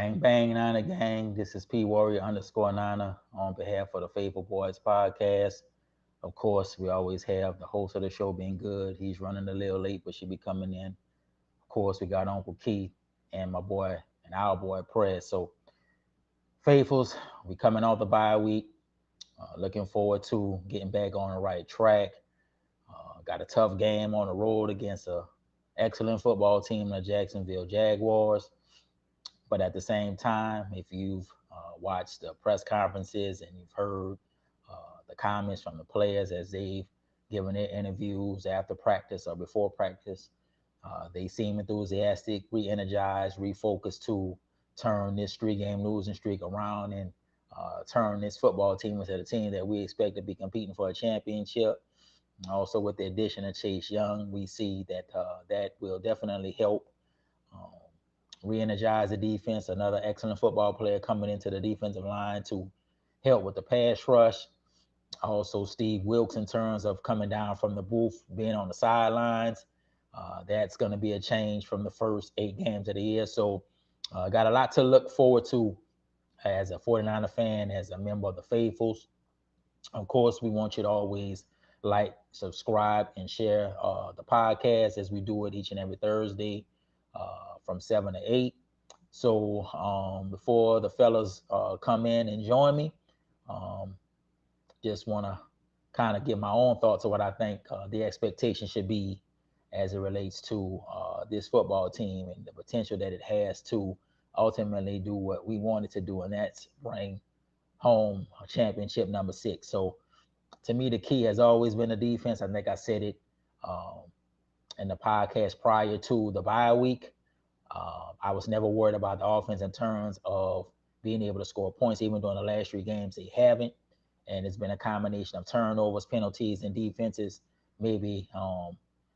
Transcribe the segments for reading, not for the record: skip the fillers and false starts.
Bang bang Niner gang. This is P Warrior underscore Niner on behalf of the Faithful Boys podcast. Of course, we always have the host of the show being good. He's running a little late, but should be coming in. Of course, we got Uncle Keith and my boy and our boy Prez. So Faithfuls, we coming off the bye week. Looking forward to getting back on the right track. Got a tough game on the road against a excellent football team, the Jacksonville Jaguars. But at the same time, if you've watched the press conferences and you've heard the comments from the players as they've given their interviews after practice or before practice, they seem enthusiastic, re-energized, refocused to turn this three-game losing streak around and turn this football team into the team that we expect to be competing for a championship. Also, with the addition of Chase Young, we see that that will definitely help um, re-energize the defense. Another excellent football player coming into the defensive line to help with the pass rush. Also, Steve Wilks in terms of coming down from the booth, being on the sidelines. That's going to be a change from the first 8 games of the year. So, got a lot to look forward to as a 49er fan, as a member of the Faithfuls. Of course, we want you to always like, subscribe, and share the podcast as we do it each and every Thursday from 7 to 8. So before the fellas come in and join me, um, just want to kind of give my own thoughts of what I think the expectation should be as it relates to this football team and the potential that it has to ultimately do what we wanted to do, and that's bring home championship number 6. So to me, the key has always been the defense. I think I said it um, in the podcast prior to the bye week. I was never worried about the offense in terms of being able to score points, even during the last 3 games. They haven't. And it's been a combination of turnovers, penalties, and defenses maybe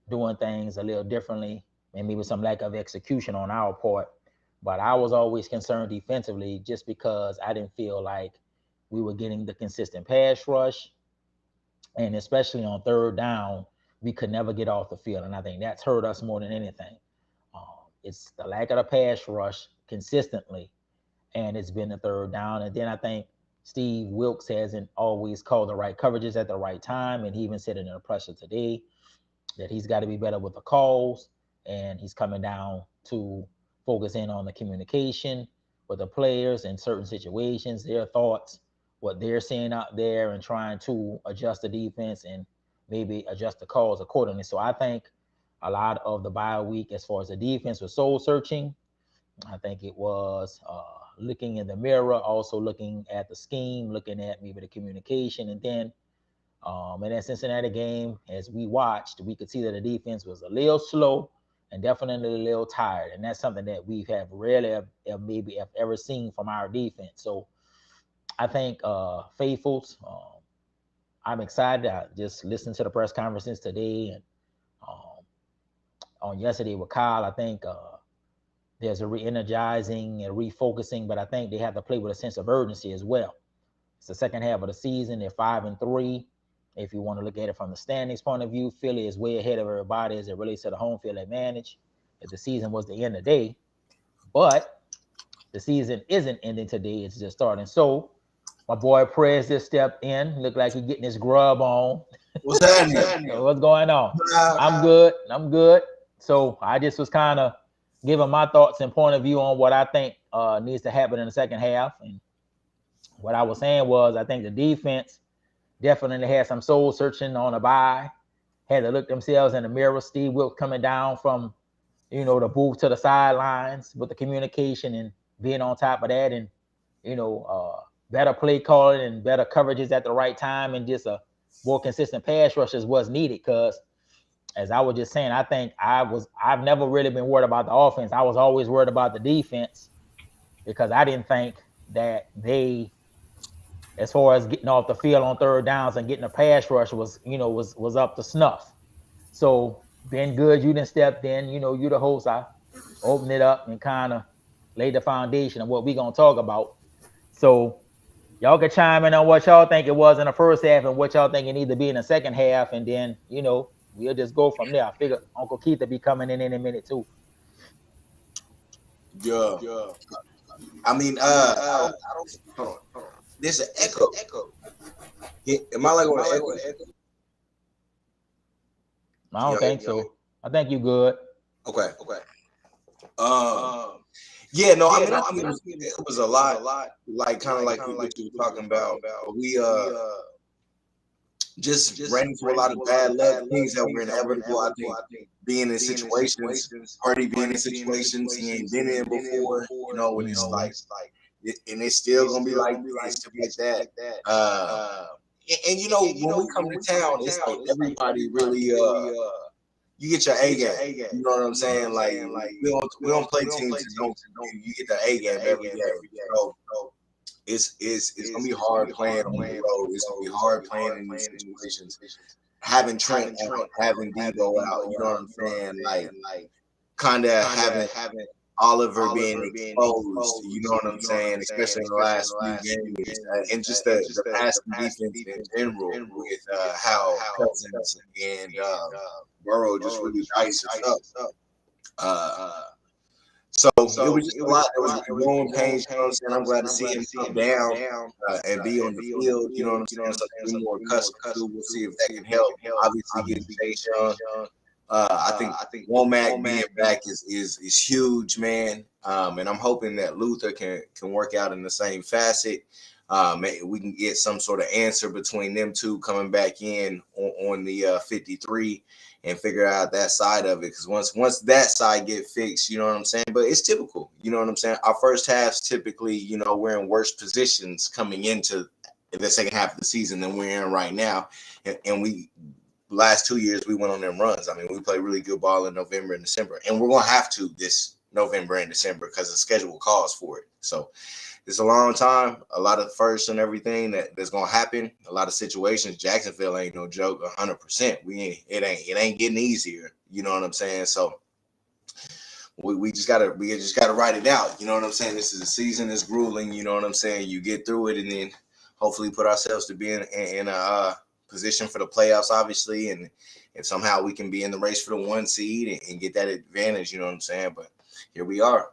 doing things a little differently, and maybe some lack of execution on our part. But I was always concerned defensively just because I didn't feel like we were getting the consistent pass rush. And especially on third down, we could never get off the field. And I think that's hurt us more than anything. It's the lack of the pass rush consistently, and it's been the third down. And then I think Steve Wilks hasn't always called the right coverages at the right time. And he even said it in a presser today that he's got to be better with the calls. And he's coming down to focus in on the communication with the players in certain situations, their thoughts, what they're seeing out there, and trying to adjust the defense and maybe adjust the calls accordingly. So I think a lot of the bye week, as far as the defense, was soul searching. I think it was looking in the mirror, also looking at the scheme, looking at maybe the communication. And then in that Cincinnati game, as we watched, we could see that the defense was a little slow and definitely a little tired. And that's something that we have rarely maybe have ever seen from our defense. So I think Faithfuls, I'm excited. I just listened to the press conferences today and um, on yesterday with Kyle. I think there's a re-energizing and refocusing, but I think they have to play with a sense of urgency as well. It's the second half of the season. They're 5-3. If you want to look at it from the standings point of view, Philly is way ahead of everybody as it relates to the home field advantage. If the season was to end today, but the season isn't ending today, it's just starting. So my boy Prez just stepped in. Looked like he's getting his grub on. What's happening? What's going on? I'm good. I'm good. So I just was kind of giving my thoughts and point of view on what I think needs to happen in the second half. And what I was saying was I think the defense definitely had some soul searching on a bye. Had to look themselves in the mirror. Steve Wilks coming down from, the booth to the sidelines with the communication and being on top of that, and, better play calling and better coverages at the right time, and just a more consistent pass rush is what's needed. Because as I was just saying, I think I've never really been worried about the offense. I was always worried about the defense because I didn't think that they, as far as getting off the field on third downs and getting a pass rush was up to snuff. So Ben Good, you didn't step in, you the host. I opened it up and kind of laid the foundation of what we're gonna talk about. So y'all can chime in on what y'all think it was in the first half and what y'all think it need to be in the second half, and then we'll just go from there. I figure Uncle Keith will be coming in a minute too. Yeah. I mean, I don't. Hold on. There's an echo. Am I like on an echo? I don't think so. I think you good. Okay. Yeah, no, I mean, it was a lot, like kind of like what you were talking about. We just ran into a lot of bad luck, things that were inevitable. I think being in situations, already being in situations he ain't been in before, and it's like, and it's still gonna be like this, stuff like that. And when we come to town, it's like everybody really you get your A game. You know what I'm saying? Like we don't play teams that don't. You get the A game every game. So it's gonna be hard playing on the road. It's gonna be hard playing in these situations. Having Trent out, having Debo out. You know what I'm saying? Like kind of having Oliver being exposed. You know what I'm saying? Especially in the last few games, and just the passing defense in general with how Cousins and Burrow just really diced us up. So it was just a lot. There was growing pains. You know what I'm saying? I'm glad to see him come down and be on the field. You know what I'm saying? So we're more accustomed to. We'll see if that can help. Obviously, getting Chase Young. I think Womack being back is huge, man. And I'm hoping that Luther can work out in the same facet. We can get some sort of answer between them two coming back in on the 53 and figure out that side of it. Because once that side get fixed, you know what I'm saying? But it's typical, you know what I'm saying? Our first half's typically, we're in worse positions coming into the second half of the season than we're in right now. And we last 2 years we went on them runs. I mean, we play really good ball in November and December. And we're gonna have to this November and December because the schedule calls for it. So it's a long time, a lot of firsts and everything that's gonna happen. A lot of situations. Jacksonville ain't no joke. 100%. It ain't getting easier. You know what I'm saying? So we just gotta write it out. You know what I'm saying? This is a season. It's grueling. You know what I'm saying? You get through it and then hopefully put ourselves to be in a position for the playoffs, obviously, and if somehow we can be in the race for the 1 seed and get that advantage. You know what I'm saying? But here we are.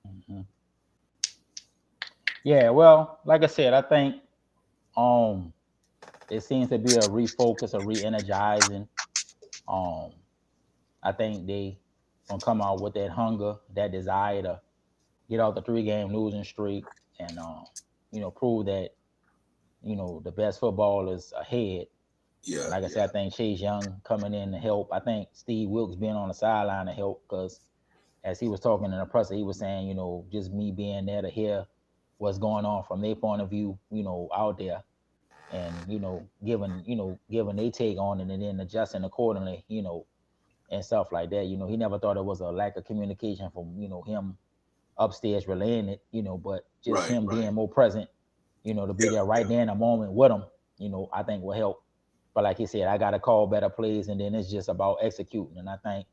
Mm-hmm. Yeah, well, like I said, I think it seems to be a refocus, a re-energizing. I think they gonna come out with that hunger, that desire to get out the 3-game losing streak and prove that the best football is ahead. Yeah. Like I said, I think Chase Young coming in to help. I think Steve Wilkes being on the sideline to help because as he was talking in the presser, he was saying, just me being there to hear what's going on from their point of view, out there, and giving their take on it, and then adjusting accordingly, and stuff like that. He never thought it was a lack of communication from him upstairs relaying it, but just him being more present, to be there right there in a moment with him, I think will help. But like he said, I got to call better plays, and then it's just about executing. And I think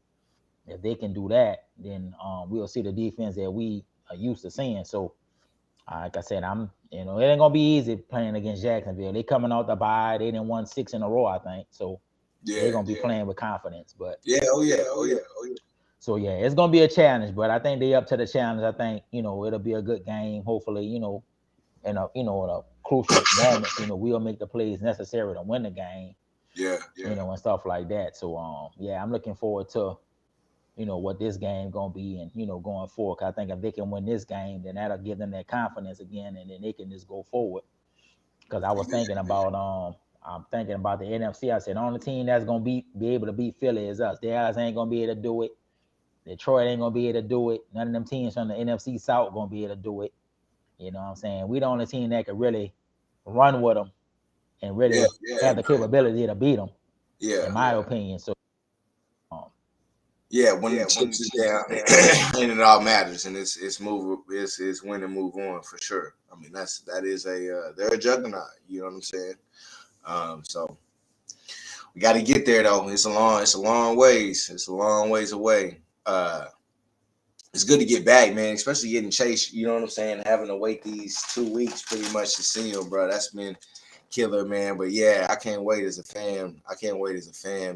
if they can do that, then we'll see the defense that we are used to seeing. So, like I said, it ain't gonna be easy playing against Jacksonville. They coming out the bye. They didn't won 6 in a row, I think. So they're gonna be playing with confidence. But oh yeah. So yeah, it's gonna be a challenge, but I think they up to the challenge. I think it'll be a good game. Hopefully, in a crucial moment, we'll make the plays necessary to win the game. Yeah. And stuff like that. So yeah, I'm looking forward to what this game gonna be, and going forward. 'Cause I think if they can win this game, then that'll give them that confidence again, and then they can just go forward. Because I was thinking about I'm thinking about the NFC. I said the only team that's gonna be able to beat Philly is us. Dallas ain't gonna be able to do it. Detroit ain't gonna be able to do it. None of them teams from the NFC South gonna be able to do it. You know what I'm saying? We the only team that could really run with them and really have the capability to beat them. In my opinion. So. When the chips is down, and it all matters, and it's win and move on for sure. I mean that is they're a juggernaut. You know what I'm saying? So we got to get there though. It's a long ways. It's a long ways away. It's good to get back, man. Especially getting Chase. You know what I'm saying? Having to wait these 2 weeks pretty much to see him, bro. That's been killer, man. But yeah, I can't wait as a fan.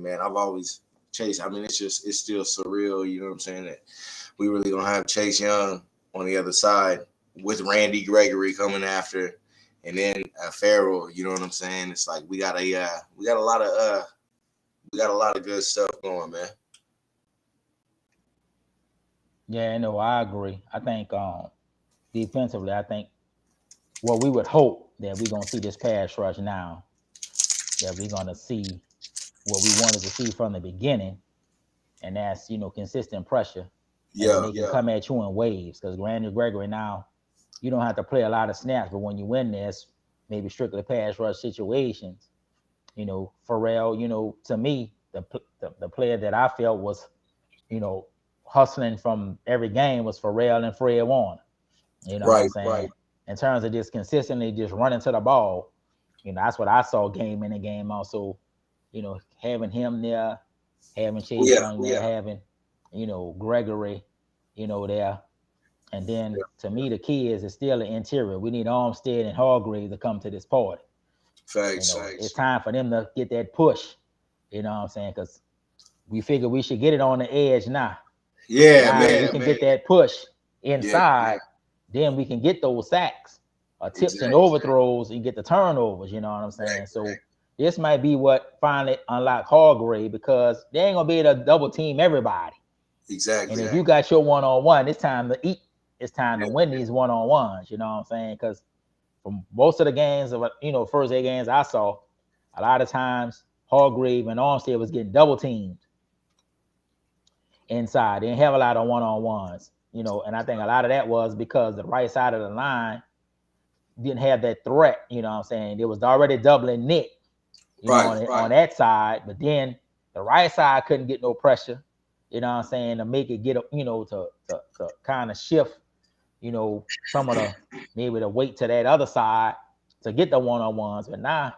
Man. I've always Chase. I mean, it's still surreal. You know what I'm saying? That we really gonna have Chase Young on the other side with Randy Gregory coming after, and then Farrell. You know what I'm saying? It's like we got a lot of good stuff going, man. Yeah, no, I agree. I think defensively, I think we would hope that we're gonna see this pass rush now, that we're gonna see what we wanted to see from the beginning, and that's consistent pressure, and then they can come at you in waves. Because Randy Gregory now, you don't have to play a lot of snaps, but when you win this, maybe strictly pass rush situations, Pharrell, to me, the player that I felt was, hustling from every game was Pharrell and Fred Warner. You know what I'm saying? Right. In terms of just consistently just running to the ball, that's what I saw game in and game out. So, having him there, having Chase Young there, having, Gregory, there. And then to me, the key is it's still the interior. We need Armstead and Hargrave to come to this party. Facts. It's time for them to get that push. You know what I'm saying? Because we figure we should get it on the edge now. Yeah, now man. We can get that push inside. Then we can get those sacks, tips and overthrows, and get the turnovers. You know what I'm saying? So this might be what finally unlock Hargrave, because they ain't gonna be able to double team everybody. Exactly. And if you got your one-on-one, it's time to eat. It's time to win these one-on-ones. You know what I'm saying? Because from most of the games of first 8 games I saw, a lot of times Hargrave and Armstead was getting double teamed inside. They didn't have a lot of one-on-ones. And I think a lot of that was because the right side of the line didn't have that threat. You know what I'm saying? It was already doubling Nick, on that side, but then the right side couldn't get no pressure. You know what I'm saying? To make it get up, to kind of shift, some of the maybe the weight to that other side to get the one-on-ones. But now,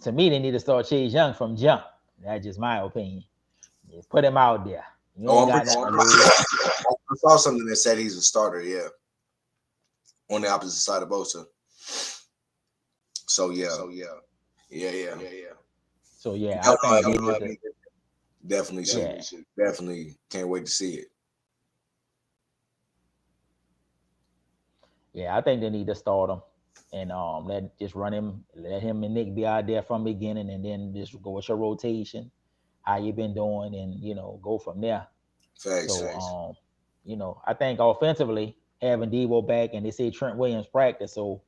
to me, they need to start Chase Young from jump. That's just my opinion. Just put him out there. You ain't got nothing to lose. I saw something that said he's a starter, on the opposite side of Bosa. So yeah. So I think definitely can't wait to see it. Yeah, I think they need to start him and let him and Nick be out there from the beginning, and then just go with your rotation, how you been doing, and go from there. Thanks. I think offensively, having Deebo back, and they say Trent Williams practice, so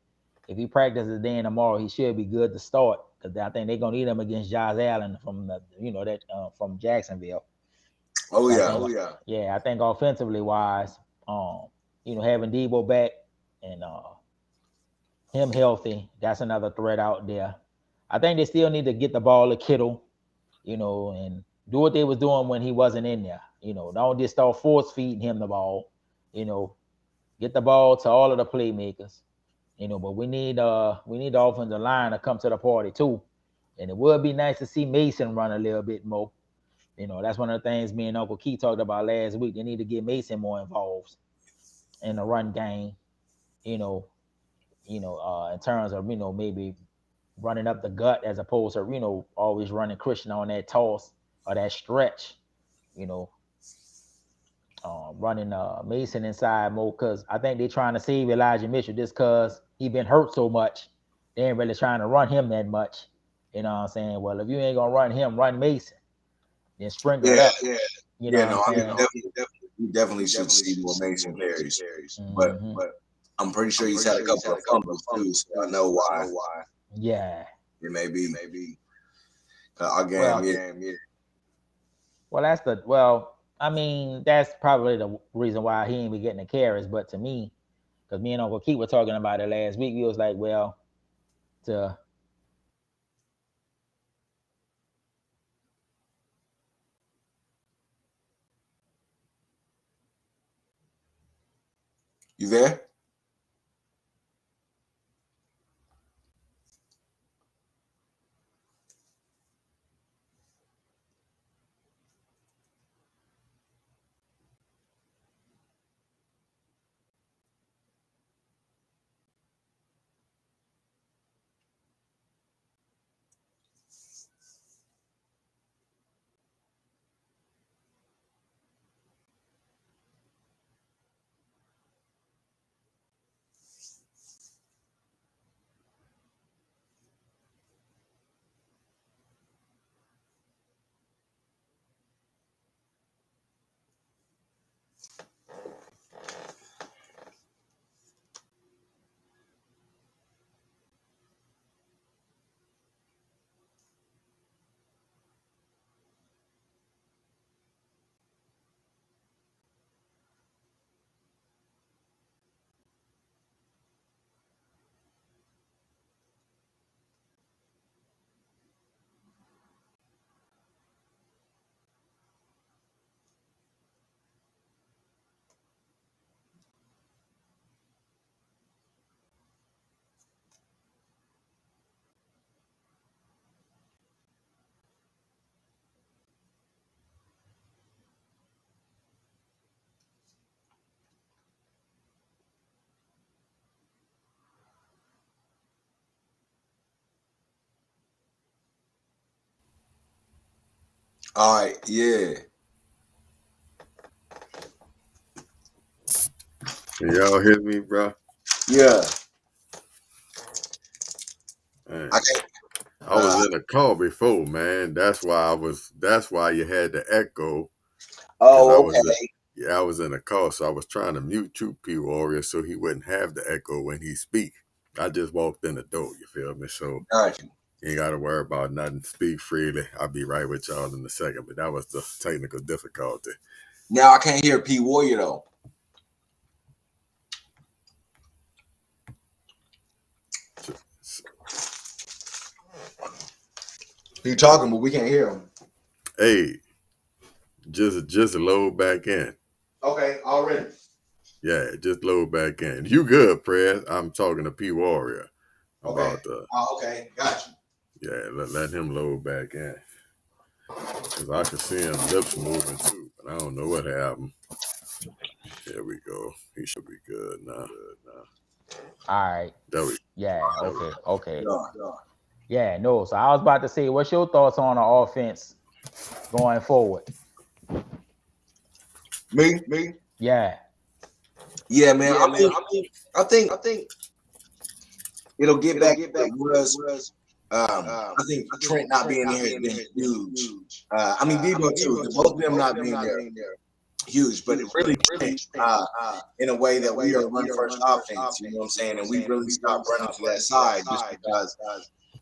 if he practices today and tomorrow, he should be good to start, because I think they're gonna need him against Josh Allen from from Jacksonville. I think offensively wise, having Deebo back and him healthy, that's another threat out there. I think they still need to get the ball to Kittle, and do what they was doing when he wasn't in there. Don't just start force feeding him the ball. Get the ball to all of the playmakers. But we need the offensive line to come to the party too. And it would be nice to see Mason run a little bit more. That's one of the things me and Uncle Key talked about last week. They need to get Mason more involved in the run game. In terms of maybe running up the gut as opposed to always running Christian on that toss or that stretch. Running Mason inside more, because I think they're trying to save Elijah Mitchell just because he been hurt so much. They ain't really trying to run him that much. You know what I'm saying? Well, if you ain't gonna run him, run Mason. Then sprinkle it up. You know what I'm saying? We definitely should see more Mason carries. But I'm pretty sure he's had a couple of fumbles too, so I know why. Yeah. It may be. Again, Well, that's probably the reason why he ain't be getting the carries. But to me, because me and Uncle Keith were talking about it last week, we was like, well, you there? All right, yeah. Can y'all hear me, bro? Yeah. Man, I can't. I was in a call before, man. That's why you had the echo. Oh, okay. I was in a call, so I was trying to mute you, P Warrior, so he wouldn't have the echo when he speak. I just walked in the door, you feel me? So Got you. you ain't got to worry about nothing. Speak freely. I'll be right with y'all in a second, but that was the technical difficulty. Now I can't hear P Warrior though. He talking, but we can't hear him. Hey, just load back in. Okay, already. Yeah, just load back in. You good, Prez? I'm talking to P Warrior about okay, got you. Yeah, let him load back in. Because I can see him lips moving too, but I don't know what happened. Here we go. He should be good now. All right. There we go. Yeah. Okay. Yeah. Yeah. No. So I was about to say, what's your thoughts on the offense going forward? Me? Yeah. Yeah, man. I think it'll get back where it was. I think Trent not being there has been huge. I mean, Debo too. Both of them not being there, huge. But it really in a way that we are run first offense. You know what I'm saying? And we really stopped running to that side just because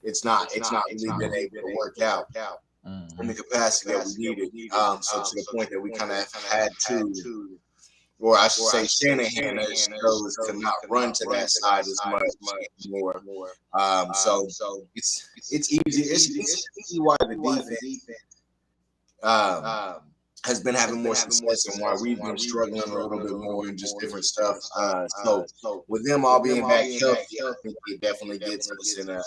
it's not really been able to work out in the capacity that we needed. So to the point that we kind of had to. Or I should say Shanahan has chose to not run to that side as much more. So it's easy. It's easy why the defense has been having more success and why we've been struggling a little bit more and just different stuff. So with them all being back healthy, I think it definitely gets us in a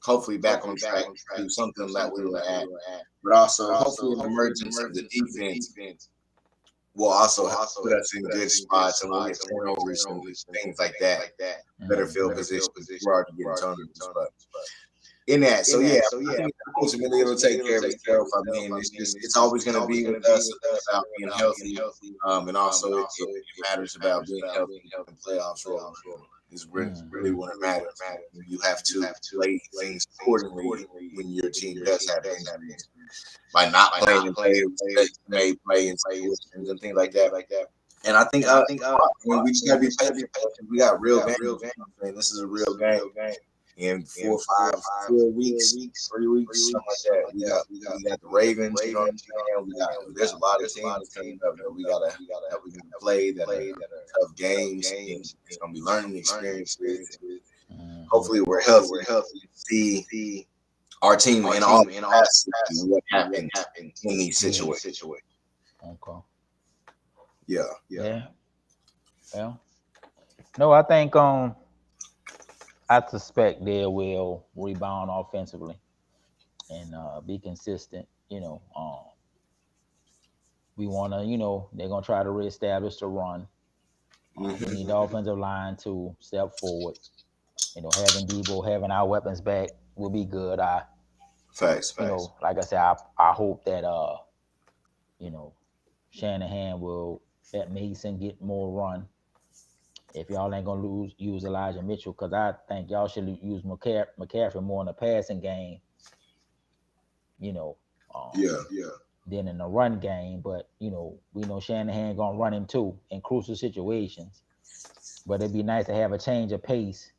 hopefully back on track to something that we were at. But also hopefully an emergence of the defense will also put us in good spots and we'll get turnovers and things like that. Better field position. We're already getting turnovers, but in that, so yeah, I think ultimately it'll take care of itself. I mean, it's always going to be with us about being healthy, and also it matters about being healthy in playoffs. Is really what it matters. You have to play things accordingly when your team does have injuries. By not playing and players may play in situations and things like that. And I think when we just gotta be patient. We got real game. This is a real game. In 4 weeks, 3 weeks, something like that. We got the Ravens. You know what I'm saying? There's a lot of teams coming up that we gotta play that are tough games. It's gonna be learning experiences. Hopefully, we're healthy. See our team in all aspects what happened in these situations. Okay. Yeah. Well, no, I think I suspect they will rebound offensively and be consistent. We want to, they're going to try to reestablish the run. We need the offensive line to step forward. Having Debo, having our weapons back will be good. Facts. Like I said, I hope that, Shanahan will let Mason get more run. If y'all ain't going to use Elijah Mitchell, because I think y'all should use McCaffrey more in the passing game, than in the run game. But, we know Shanahan going to run him too in crucial situations. But it'd be nice to have a change of pace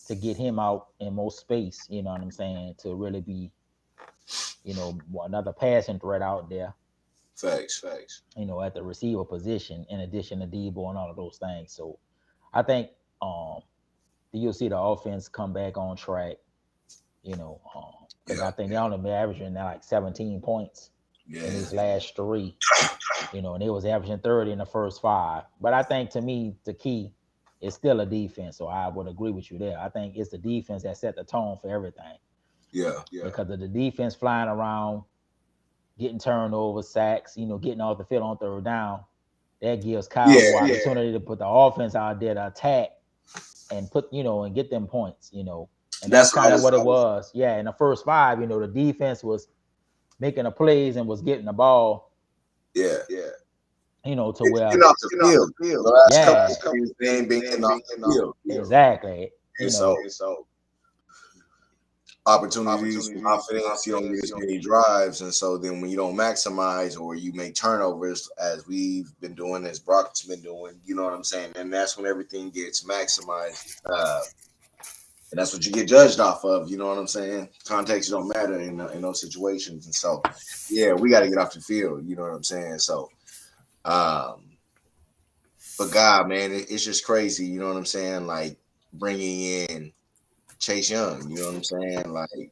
to get him out in more space, you know what I'm saying, to really be, another passing threat out there. Facts. At the receiver position, in addition to Debo and all of those things. So I think you'll see the offense come back on track, because I think they only been averaging now like 17 points in these last 3, and they was averaging 30 in the first 5. But I think to me, the key is still a defense. So I would agree with you there. I think it's the defense that set the tone for everything. Yeah. Because of the defense flying around, getting turnovers, sacks, getting off the field on third down, that gives Kyle more opportunity to put the offense out there to attack and put, and get them points, and that's kind of what it was. Yeah, in the first 5, the defense was making the plays and was getting the ball. Yeah. You know, to It's where getting off the field. The last couple yeah, of games, they ain't been getting off the field. exactly. You And know, so opportunities, confidence, you don't get as many drives. And so then when you don't maximize or you make turnovers, as we've been doing, as Brock's been doing, you know what I'm saying? And that's when everything gets maximized. And that's what you get judged off of. You know what I'm saying? Context don't matter in those situations. And so, yeah, we got to get off the field. You know what I'm saying? So, but God, man, it's just crazy. You know what I'm saying? Like bringing in Chase Young. You know what I'm saying? Like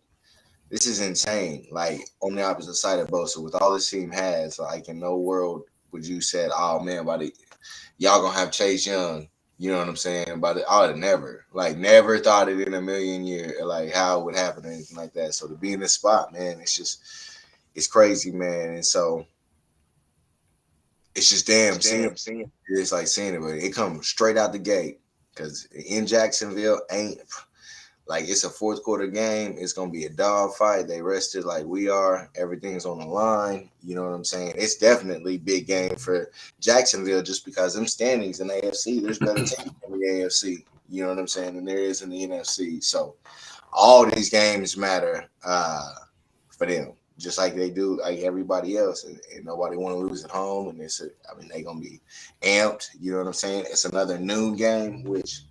this is insane. Like on the opposite side of Bosa, with all this team has, like in no world would you said, oh man, y'all gonna have Chase Young. You know what I'm saying? But I would have never thought it in a million years, like how it would happen or anything like that. So to be in this spot, man, it's crazy, man. And so it's just damn seeing. It's like seeing it, but it comes straight out the gate because in Jacksonville ain't like it's a fourth quarter game. It's gonna be a dog fight. They rested like we are. Everything's on the line. You know what I'm saying? It's definitely big game for Jacksonville just because them standings in the AFC. There's better teams in the AFC. You know what I'm saying? And there is in the NFC. So all these games matter for them, just like they do like everybody else. And nobody want to lose at home. And they're gonna be amped. You know what I'm saying? It's another noon game, which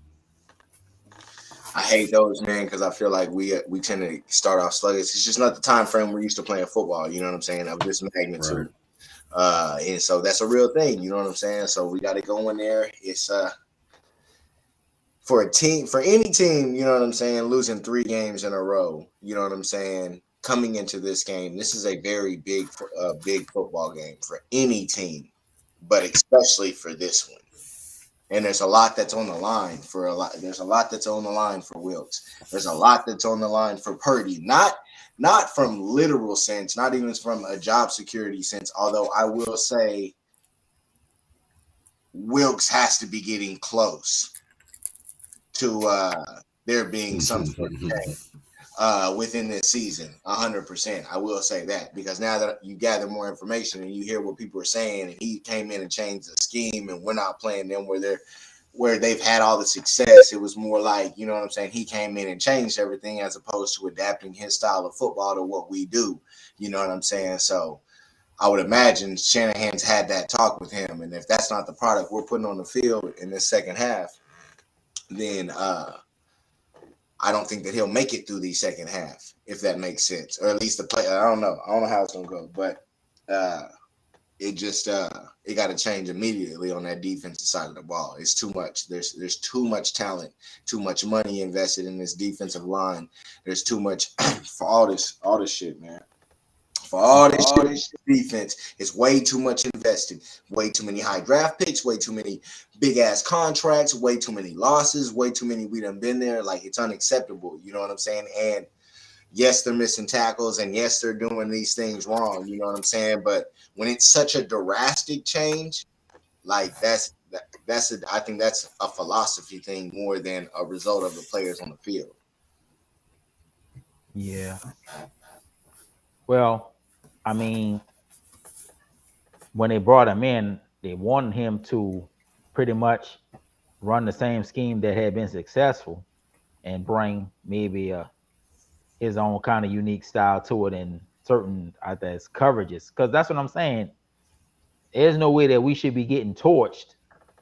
I hate those, man, because I feel like we tend to start off sluggish. It's just not the time frame we're used to playing football. You know what I'm saying? Of this magnitude, right. And so that's a real thing. You know what I'm saying? So we got to go in there. It's for any team. You know what I'm saying? Losing 3 games in a row. You know what I'm saying? Coming into this game, this is a very big football game for any team, but especially for this one. And there's a lot that's on the line for There's a lot that's on the line for Wilkes. There's a lot that's on the line for Purdy. Not from literal sense, not even from a job security sense. Although I will say Wilkes has to be getting close to there being some sort of change within this season, 100%. I will say that because now that you gather more information and you hear what people are saying, and he came in and changed the scheme, and we're not playing them where they've had all the success. It was more like, you know what I'm saying, he came in and changed everything as opposed to adapting his style of football to what we do. You know what I'm saying? So I would imagine Shanahan's had that talk with him, and if that's not the product we're putting on the field in this second half, then I don't think that he'll make it through the second half, if that makes sense, or at least the play. I don't know how it's gonna go, but it just it got to change immediately on that defensive side of the ball. It's too much. There's too much talent, too much money invested in this defensive line. There's too much for all this shit, man. For all this shit, defense, it's way too much invested. Way too many high draft picks. Way too many big ass contracts. Way too many losses. Way too many. We done been there. Like it's unacceptable. You know what I'm saying? And yes, they're missing tackles, and yes, they're doing these things wrong. You know what I'm saying? But when it's such a drastic change, like I think that's a philosophy thing more than a result of the players on the field. Yeah. Well, I mean, when they brought him in, they wanted him to pretty much run the same scheme that had been successful and bring maybe his own kind of unique style to it in certain, I think, coverages. Because that's what I'm saying. There's no way that we should be getting torched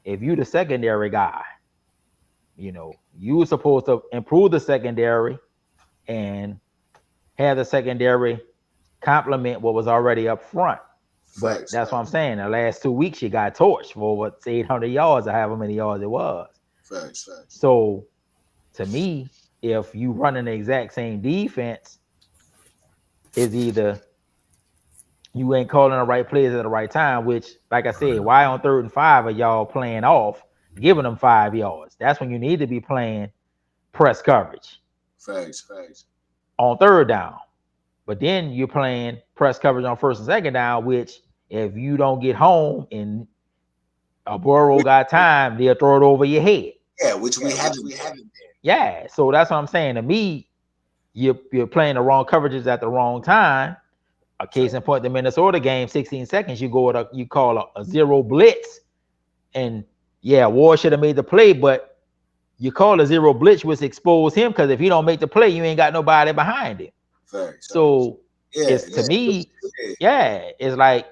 if you the secondary guy. You know, you were supposed to improve the secondary and have the secondary complement what was already up front. But that's what I'm saying. The last 2 weeks, you got torched for what 800 yards or however many yards it was. Facts. So, to me, if you running the exact same defense, is either you ain't calling the right plays at the right time, which, like I said, why on 3rd and 5 are y'all playing off, giving them 5 yards? That's when you need to be playing press coverage. Facts. On 3rd down. But then you're playing press coverage on 1st and 2nd down, which if you don't get home and a Burrow got time, they'll throw it over your head. Yeah, which we haven't. Yeah, so that's what I'm saying. To me, you're playing the wrong coverages at the wrong time. A case in point, the Minnesota game, 16 seconds, you go with you call a zero blitz, and yeah, Ward should have made the play, but you call a zero blitz, which expose him, because if he don't make the play, you ain't got nobody behind him. Thanks. So it's to me, it's like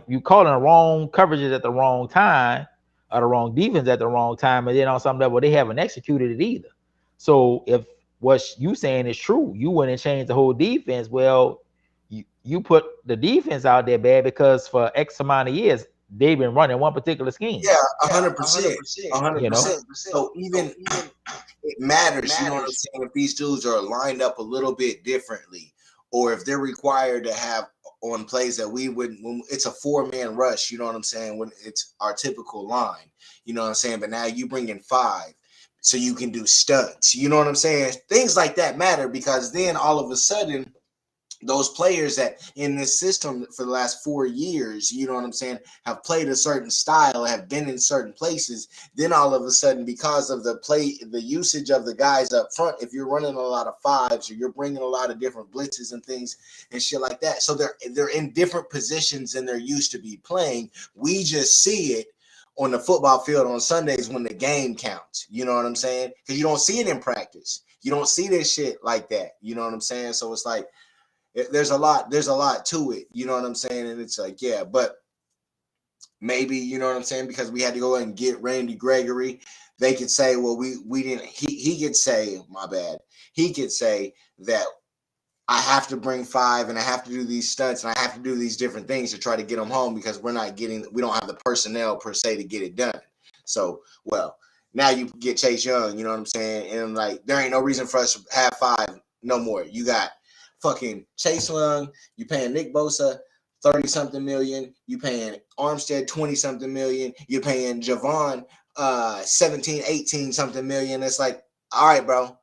you calling the wrong coverages at the wrong time, or the wrong defense at the wrong time, and then on some level they haven't executed it either. So if what you saying is true, you went and changed the whole defense. Well, you put the defense out there bad because for X amount of years they've been running one particular scheme. Yeah, 100%, 100%. So even it matters, you know what I'm saying, if these dudes are lined up a little bit differently, or if they're required to have on plays that we would, when it's a 4-man rush, you know what I'm saying, when it's our typical line, you know what I'm saying, but now you bring in 5 so you can do stunts, you know what I'm saying? Things like that matter, because then all of a sudden those players that in this system for the last 4 years, you know what I'm saying, have played a certain style, have been in certain places, then all of a sudden, because of the usage of the guys up front, if you're running a lot of 5s or you're bringing a lot of different blitzes and things and shit like that, so they're in different positions than they're used to be playing. We just see it on the football field on Sundays when the game counts, you know what I'm saying? Because you don't see it in practice. You don't see this shit like that, you know what I'm saying? So it's like, there's a lot to it, you know what I'm saying? And it's like, yeah, but maybe, you know what I'm saying, because we had to go and get Randy Gregory, they could say, well, we didn't, he could say, my bad, he could say that I have to bring 5 and I have to do these stunts and I have to do these different things to try to get them home because we don't have the personnel per se to get it done. So, well, now you get Chase Young, you know what I'm saying? And like, there ain't no reason for us to have 5 no more. You got fucking Chase Young, you paying Nick Bosa 30-something million, you paying Armstead 20-something million, you're paying Javon 17, 18-something million. It's like, all right, bro,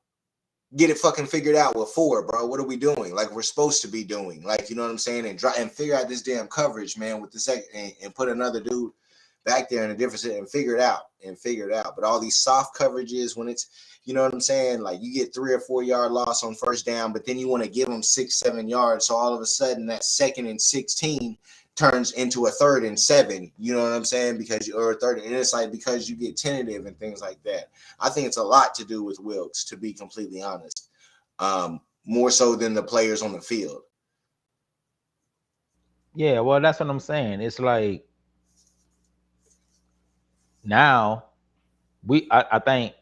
get it fucking figured out with 4, bro. What are we doing? Like we're supposed to be doing. Like, you know what I'm saying? And figure out this damn coverage, man, with the second and put another dude back there in a different set and figure it out. But all these soft coverages when it's, you know what I'm saying? Like you get 3 or 4 yard loss on first down, but then you want to give them 6-7 yards. So all of a sudden that 2nd and 16 turns into a 3rd and 7, you know what I'm saying? Or a 3rd, and it's like because you get tentative and things like that. I think it's a lot to do with Wilks, to be completely honest. More so than the players on the field. Yeah, well, that's what I'm saying. It's like now I think,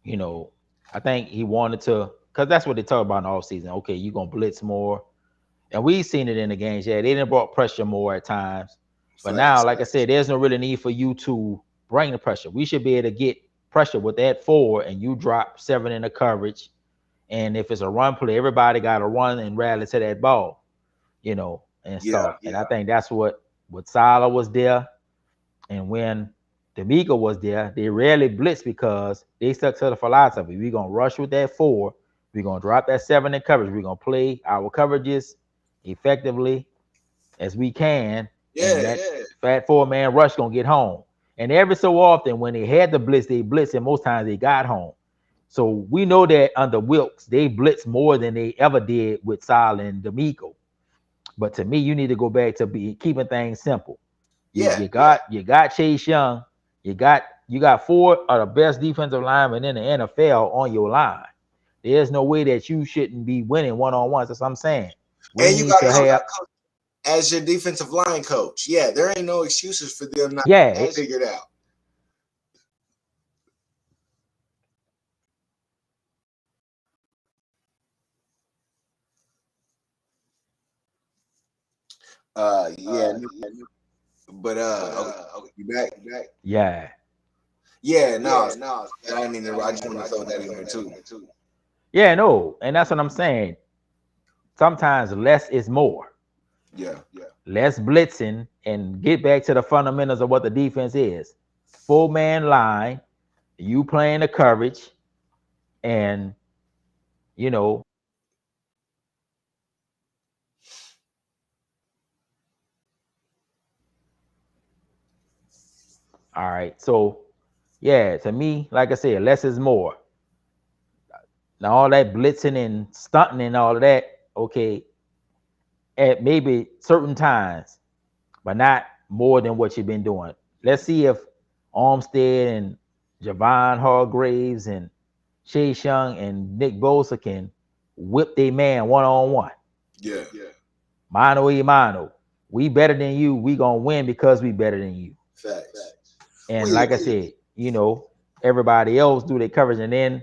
you know, I think he wanted to, because that's what they talk about in the offseason. Okay, you're going to blitz more. And we've seen it in the games. Yeah, they didn't brought pressure more at times. But now, like I said, there's no really need for you to bring the pressure. We should be able to get pressure with that 4, and you drop 7 in the coverage. And if it's a run play, everybody got to run and rally to that ball, you know, and stuff. Yeah. And I think that's what Salah was there. And when DeMeco was there, they rarely blitz because they stuck to the philosophy. We're going to rush with that 4. We're going to drop that 7 in coverage. We're going to play our coverages effectively as we can. Yeah, and that fat 4-man rush going to get home. And every so often when they had the blitz, they blitzed, and most times they got home. So we know that under Wilks, they blitz more than they ever did with Salah and DeMeco. But to me, you need to go back to keeping things simple. You got Chase Young. You got 4 of the best defensive linemen in the NFL on your line. There's no way that you shouldn't be winning one-on-ones. That's what I'm saying. And you got to have as your defensive line coach. Yeah, there ain't no excuses for them not to figure it out. But you back? Yeah. Yeah, no. I mean, I just want to throw that in there too. Yeah, no, and that's what I'm saying. Sometimes less is more. Yeah. Less blitzing and get back to the fundamentals of what the defense is. 4-man line, you playing the coverage, and you know. All right, so yeah, to me, like I said, less is more. Now all that blitzing and stunting and all of that, okay, at maybe certain times, but not more than what you've been doing. Let's see if Armstead and Javon Hargraves and Chase Young and Nick Bosa can whip their man one on one. Yeah. Mano y mano. We better than you. We gonna win because we better than you. Facts. And like I said, everybody else do their coverage, and then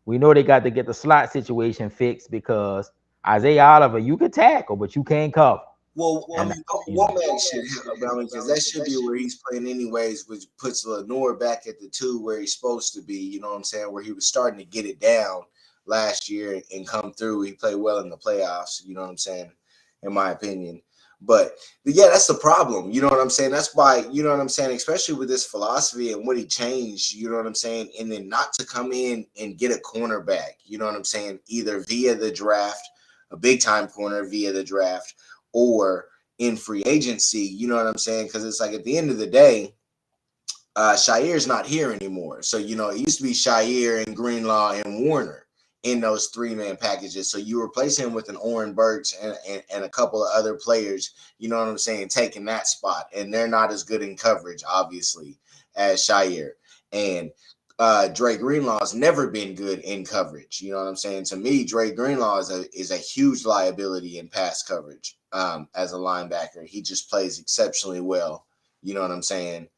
we know they got to get the slot situation fixed because Isaiah Oliver, you can tackle, but you can't cover. Well, I mean, Womack should help because that should be where he's playing anyways, which puts Lenore back at the 2 where he's supposed to be. You know what I'm saying? Where he was starting to get it down last year and come through. He played well in the playoffs. You know what I'm saying? In my opinion. But yeah, that's the problem. You know what I'm saying? That's why, you know what I'm saying? Especially with this philosophy and what he changed, you know what I'm saying? And then not to come in and get a cornerback, you know what I'm saying? Either via the draft, a big time corner via the draft, or in free agency, you know what I'm saying? Because it's like at the end of the day, Shaire's not here anymore. So, it used to be Shair and Greenlaw and Warner in those 3-man packages. So you replace him with an Oren Burks and a couple of other players, you know what I'm saying, taking that spot. And they're not as good in coverage, obviously, as Shair. And Dre Greenlaw's never been good in coverage. You know what I'm saying? To me, Dre Greenlaw is a huge liability in pass coverage as a linebacker. He just plays exceptionally well, you know what I'm saying,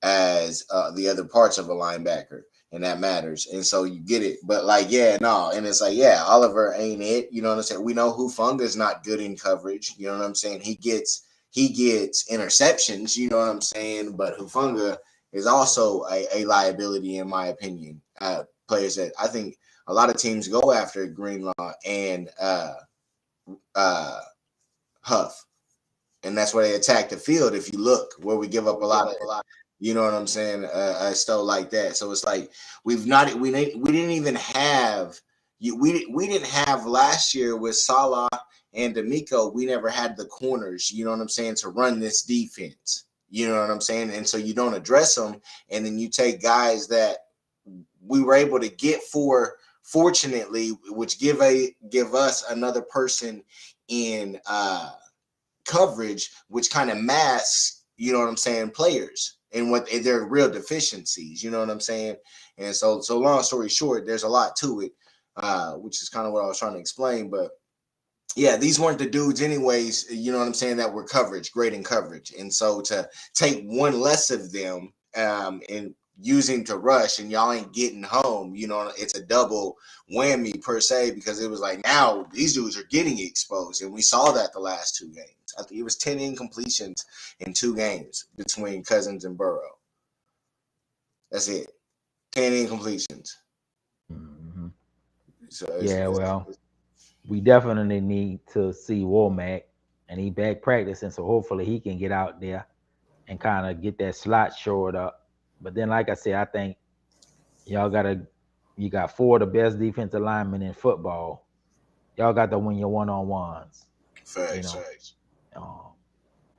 as the other parts of a linebacker. And that matters. And so you get it. But and it's like, Oliver ain't it. You know what I'm saying? We know Hufunga's not good in coverage. You know what I'm saying? He gets interceptions, you know what I'm saying? But Hufunga is also a liability, in my opinion. Players that I think a lot of teams go after Greenlaw and Huff. And that's where they attack the field. If you look, where we give up a lot. You know what I'm saying? Stuff like that. So it's like we didn't even have we didn't have last year with Salah and D'Amico. We never had the corners. You know what I'm saying, to run this defense. You know what I'm saying, and so you don't address them, and then you take guys that we were able to get fortunately, which give us another person in coverage, which kind of masks, you know what I'm saying, players and what their real deficiencies, you know what I'm saying? And so long story short, there's a lot to it, which is kind of what I was trying to explain. But yeah, these weren't the dudes anyways, you know what I'm saying, that were great in coverage. And so to take one less of them and using to rush and y'all ain't getting home, it's a double whammy per se, because it was like now these dudes are getting exposed. And we saw that the last 2 games. I think it was 10 incompletions in 2 games between Cousins and Burrow. That's it. 10 incompletions. Mm-hmm. So we definitely need to see Womack, and he back practicing, so hopefully he can get out there and kind of get that slot shored up. But then, like I said, I think you got 4 of the best defensive linemen in football. Y'all got to win your one-on-ones. Facts.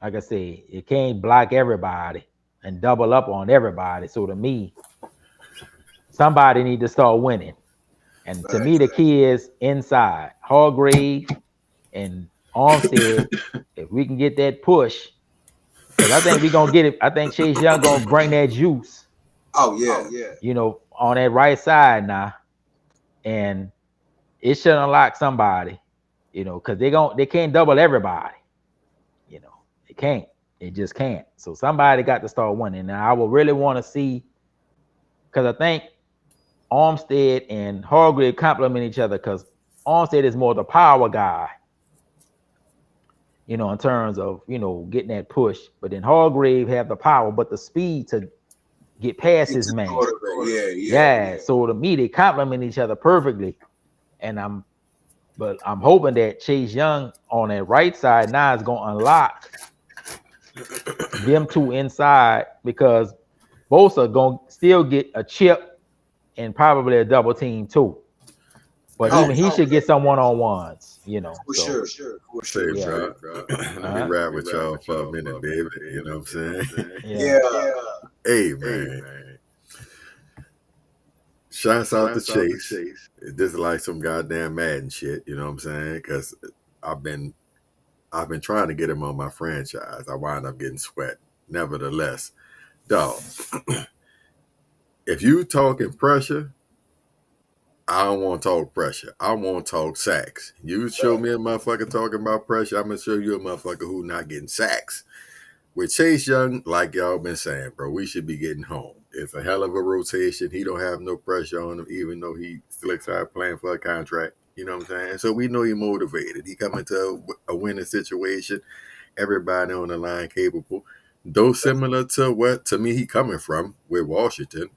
Like I said, you can't block everybody and double up on everybody. So to me, somebody need to start winning. And to me, the key is inside. Hargrave and Armstead, if we can get that push, because I think we're going to get it. I think Chase Young going to bring that juice. Oh, yeah. On that right side now. And it should unlock somebody, because they can't double everybody. They can't. They just can't. So somebody got to start winning. And I will really want to see, because I think Armstead and Hargrave complement each other, because Armstead is more the power guy, in terms of, getting that push. But then Hargrave have the power, but the speed to get past his man. Yeah. So to me, they complement each other perfectly. And I'm hoping that Chase Young on that right side now is going to unlock them 2 inside, because both are going to still get a chip and probably a double team too. But even he should get some one-on-ones, For sure. Yeah. Bro. Let me rap with y'all for a minute, baby. You know what I'm saying? Yeah. Hey, man. Shouts out to Chase. This is like some goddamn Madden shit, you know what I'm saying? Because I've been I've been trying to get him on my franchise. I wind up getting sweat. Nevertheless, dog, if you talking pressure, I don't want to talk pressure. I want to talk sacks. You show me a motherfucker talking about pressure, I'm going to show you a motherfucker who not getting sacks. With Chase Young, like y'all been saying, bro, we should be getting home. It's a hell of a rotation. He don't have no pressure on him, even though he still excited playing for a contract. You know what I'm saying? So we know he's motivated. He coming to a winning situation. Everybody on the line capable. Though similar to what, to me, he coming from with Washington.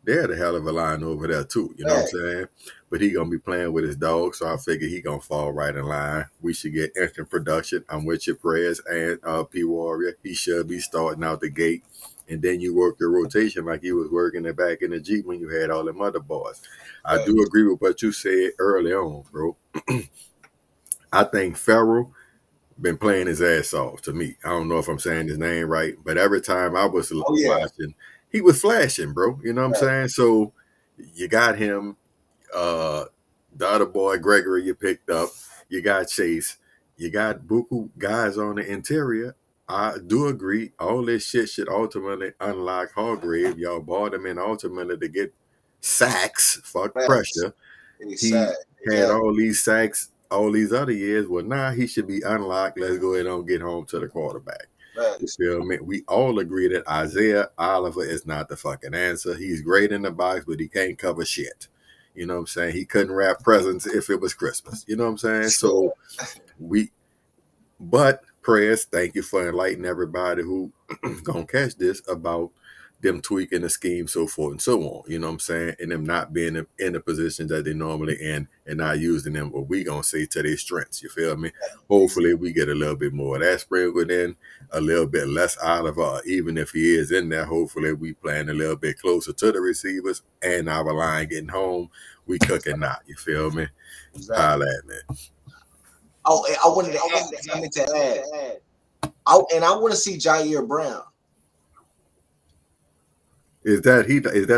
They had a hell of a line over there, too. You know what I'm saying? But he going to be playing with his dog, so I figure he going to fall right in line. We should get instant production. I'm with your prayers and P. Warrior. He should be starting out the gate. And then you work your rotation like you was working it back in the Jeep when you had all them other boys. I do agree with what you said early on, bro. I think Farrell been playing his ass off to me. I don't know if I'm saying his name right, but every time I was watching, he was flashing, bro. You know what I'm saying? So you got him, the other boy, Gregory, you picked up. You got Chase. You got buku guys on the interior. I do agree. All this shit should ultimately unlock Hargrave. Y'all bought him in ultimately to get sacks. Fuck pressure. He had all these sacks all these other years. Well, now he should be unlocked. Let's go ahead and get home to the quarterback. You feel me? We all agree that Isaiah Oliver is not the fucking answer. He's great in the box, but he can't cover shit. You know what I'm saying? He couldn't wrap presents if it was Christmas. You know what I'm saying? So but prayers, thank you for enlightening everybody who gonna catch this about them tweaking the scheme, so forth and so on. You know what I'm saying? And them not being in the positions that they normally in and not using them what we gonna say to their strengths. You feel me? Hopefully we get a little bit more of that sprinkled in, a little bit less Oliver. Even if he is in there, hopefully we playing a little bit closer to the receivers and our line getting home. We cooking not. You feel me? Holla at me. Oh, I wanted to add. I meant to add. I want to see Jair Brown. Is that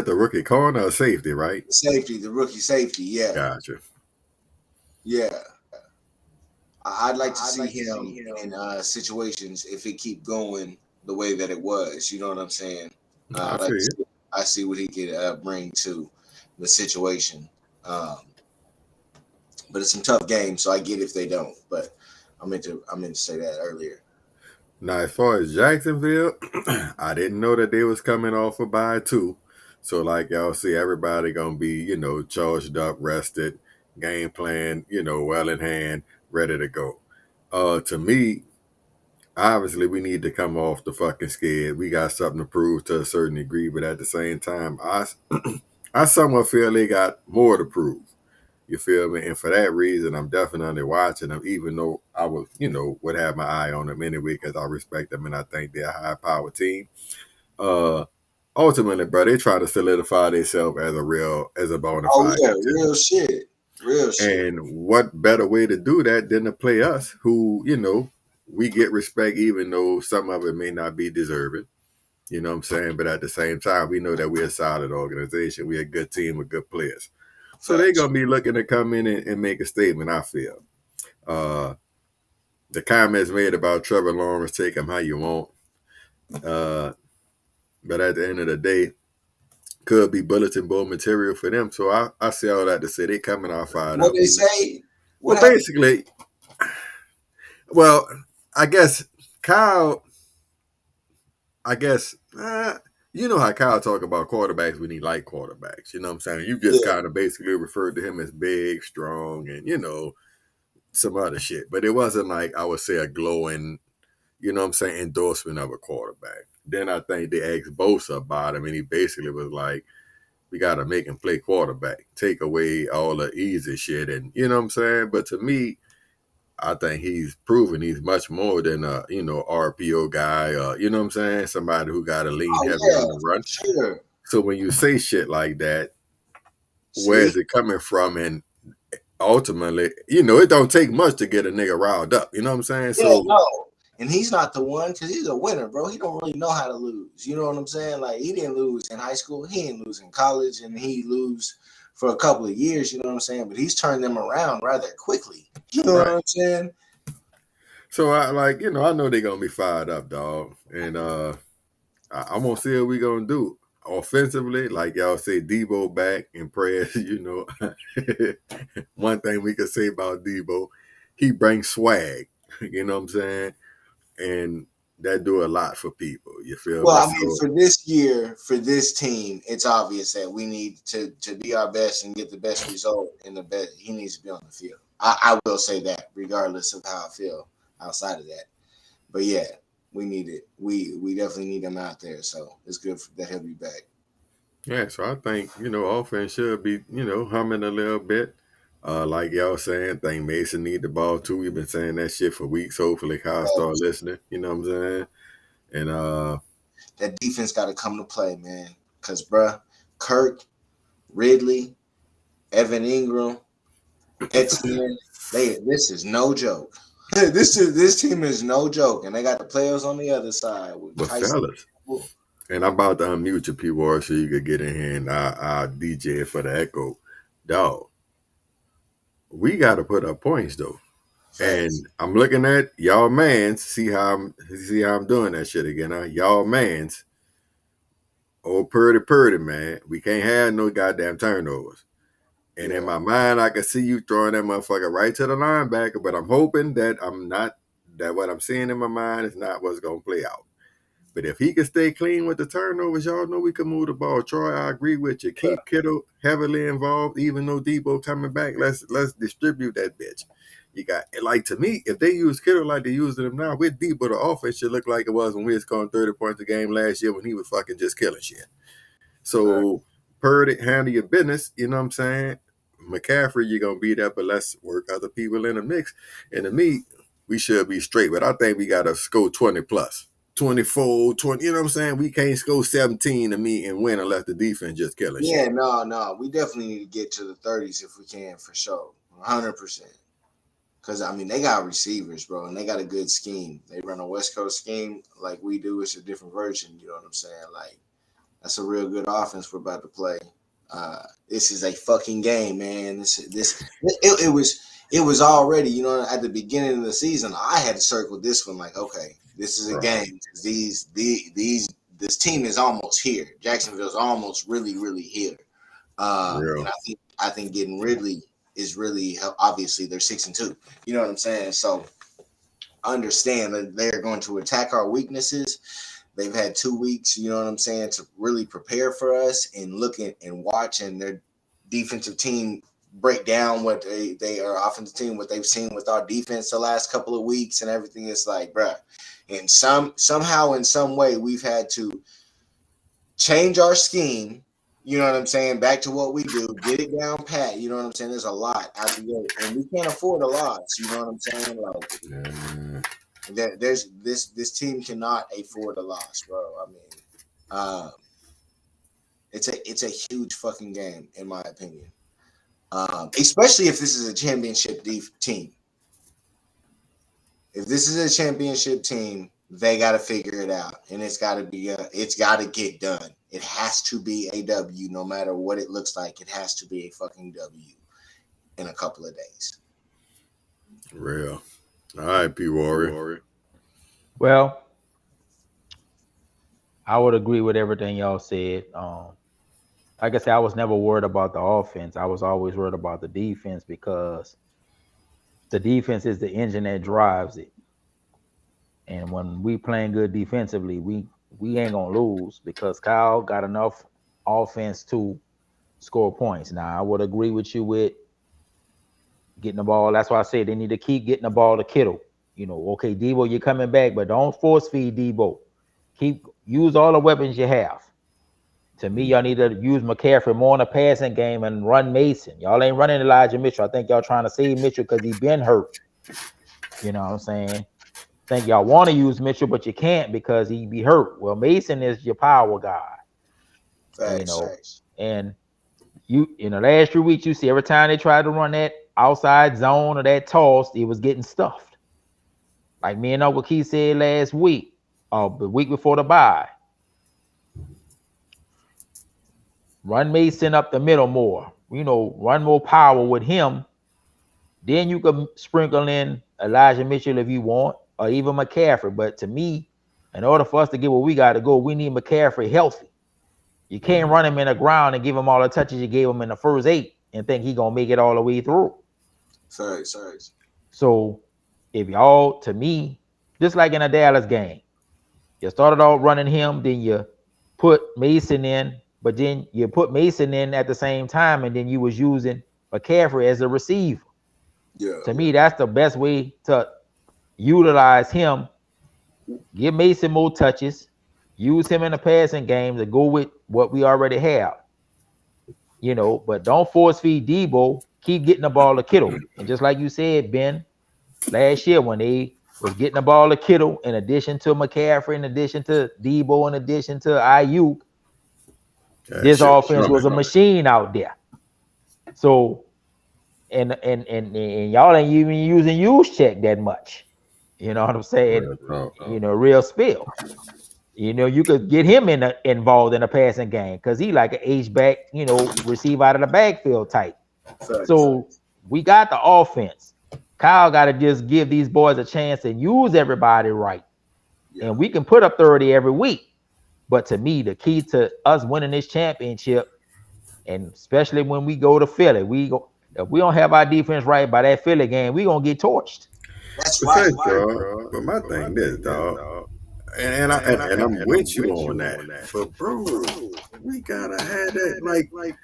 the rookie corner or safety, right? The rookie safety, yeah. Gotcha. Yeah. I'd like to see him in situations if it keep going the way that it was. You know what I'm saying? I see what he could bring to the situation. But it's some tough games, so I get if they don't. But I meant to say that earlier. Now, as far as Jacksonville, I didn't know that they was coming off a bye too. So, like y'all see, everybody gonna be, charged up, rested, game plan, well in hand, ready to go. To me, obviously, we need to come off the fucking skid. We got something to prove to a certain degree, but at the same time, I somewhat feel they got more to prove. You feel me? And for that reason, I'm definitely watching them, even though I was, would have my eye on them anyway, because I respect them and I think they're a high-powered team. Ultimately, bro, they try to solidify themselves as a bona fide. Real shit. And what better way to do that than to play us, who, we get respect, even though some of it may not be deserving. You know what I'm saying? But at the same time, we know that we're a solid organization. We're a good team with good players. So they're going to be looking to come in and make a statement, I feel. The comments made about Trevor Lawrence, take him how you want. But at the end of the day, could be bulletin board material for them. So I say all that to say they coming out fired up. What they say? Basically, I guess Kyle, you know how Kyle talk about quarterbacks when he like quarterbacks. You know what I'm saying? You just kind of basically referred to him as big, strong, and, some other shit. But it wasn't like, I would say, a glowing, endorsement of a quarterback. Then I think they asked Bosa about him, and he basically was like, we got to make him play quarterback. Take away all the easy shit. And, you know what I'm saying? But to me, I think he's proven he's much more than a, RPO guy, you know what I'm saying? Somebody who got to lean heavy on the run. Sure. So when you say shit like that, where is it coming from? And ultimately, it don't take much to get a nigga riled up. You know what I'm saying? Yeah, no. And he's not the one, because he's a winner, bro. He don't really know how to lose. You know what I'm saying? Like, he didn't lose in high school. He didn't lose in college. And he lose for a couple of years, you know what I'm saying? But he's turned them around rather quickly. You know what I'm saying? So I I know they're gonna be fired up, dog. And I'm gonna see what we gonna do. Offensively, like y'all say, Debo back in prayers, One thing we could say about Debo, he brings swag. You know what I'm saying? And that do a lot for people. You feel Well, me? I mean, So for this year, for this team, it's obvious that we need to be our best and get the best result and the best. He needs to be on the field. I will say that, regardless of how I feel outside of that. But yeah, we need it. We definitely need him out there. So it's good that he'll be back. yeah, so I think, offense should be, humming a little bit. Like y'all saying, think Mason need the ball too. We've been saying that shit for weeks. Hopefully Kyle start listening. You know what I'm saying? And That defense got to come to play, man. Cause bruh, Kirk, Ridley, Evan Ingram, Etienne, this is no joke. This team is no joke, and they got the players on the other side with but Tyson. fellas, and I'm about to unmute your people so you could get in here and I'll DJ for the echo. Dog, we got to put up points though. And I'm looking at y'all mans, see how I'm doing that shit again. Huh? Y'all mans, purdy, man. We can't have no goddamn turnovers. And in my mind, I can see you throwing that motherfucker right to the linebacker, but I'm hoping that that what I'm seeing in my mind is not what's gonna play out. But if he can stay clean with the turnovers, y'all know we can move the ball. Troy, I agree with you. Keep Kittle heavily involved, even though Debo coming back. Let's distribute that bitch. You got, like, to me, if they use Kittle like they using him now, with Debo, the offense should look like it was when we was scoring 30 points a game last year when he was fucking just killing shit. So, Purdy, handle your business, you know what I'm saying? McCaffrey, you're going to be there, but let's work other people in the mix. And to me, we should be straight, but I think we got to score 20 plus. 24, 20, you know what I'm saying? We can't score 17 to me and win unless the defense just killing shit. Yeah, no. We definitely need to get to the 30s if we can, for sure. 100%. Because, I mean, they got receivers, bro, and they got a good scheme. They run a West Coast scheme like we do. It's a different version, you know what I'm saying? Like, that's a real good offense we're about to play. This is a fucking game, man. It was already, at the beginning of the season, I had circled this one like, okay, this is a game. This team is almost here. Jacksonville's almost really, really here. And I think getting Ridley is really, obviously they're 6-2. You know what I'm saying? So understand that they're going to attack our weaknesses. They've had 2 weeks, you know what I'm saying, to really prepare for us and look at and watch and their defensive team break down what they are offensive team, what they've seen with our defense the last couple of weeks and everything. It's like, bruh, and somehow in some way we've had to change our scheme, you know what I'm saying, back to what we do, get it down pat, you know what I'm saying? There's a lot out the gate, and we can't afford a loss, you know what I'm saying? Like, there's this team cannot afford a loss, bro. I mean, it's a huge fucking game in my opinion, especially if this is a championship team. If this is a championship team, they got to figure it out, and it's got to get done. It has to be a W, no matter what it looks like. It has to be a fucking W in a couple of days. Real. All right, P. Warrior. Well, I would agree with everything y'all said. Like I said, I was never worried about the offense. I was always worried about the defense because the defense is the engine that drives it. And when we playing good defensively, we ain't gonna lose because Kyle got enough offense to score points. Now, I would agree with you with getting the ball. That's why I say they need to keep getting the ball to Kittle. Okay, Debo, you're coming back, but don't force feed Debo. Use all the weapons you have. To me, y'all need to use McCaffrey more in the passing game and run Mason. Y'all ain't running Elijah Mitchell. I think y'all trying to save Mitchell because he been hurt. You know what I'm saying? I think y'all want to use Mitchell, but you can't because he be hurt. Well, Mason is your power guy. Facts. And in the last 3 weeks, you see every time they tried to run that outside zone or that toss, it was getting stuffed. Like me and Uncle Keith said last week, the week before the bye. Run Mason up the middle more. Run more power with him. Then you can sprinkle in Elijah Mitchell if you want, or even McCaffrey. But to me, in order for us to get where we got to go, we need McCaffrey healthy. You can't run him in the ground and give him all the touches you gave him in the first 8 and think he's going to make it all the way through. Sorry. So if y'all, to me, just like in a Dallas game, you started off running him, then you put Mason in, but then you put Mason in at the same time, and then you was using McCaffrey as a receiver. Yeah. To me, that's the best way to utilize him. Give Mason more touches. Use him in the passing game to go with what we already have. You know, but don't force feed Debo. Keep getting the ball to Kittle. And just like you said, Ben, last year when they was getting the ball to Kittle, in addition to McCaffrey, in addition to Debo, in addition to Ayuk, this offense was a machine out there. So, and y'all ain't even using use check that much. You know what I'm saying? You know, real spill. You know, you could get him involved in a passing game because he like an H-back, you know, receive out of the backfield type. So we got the offense. Kyle got to just give these boys a chance and use everybody right. Yeah. And we can put up 30 every week. But to me, the key to us winning this championship, and especially when we go to Philly, if we don't have our defense right by that Philly game, we're going to get torched. That's right, dog. But my thing is, dog, and I'm with you on that. But, bro, we got to have that, like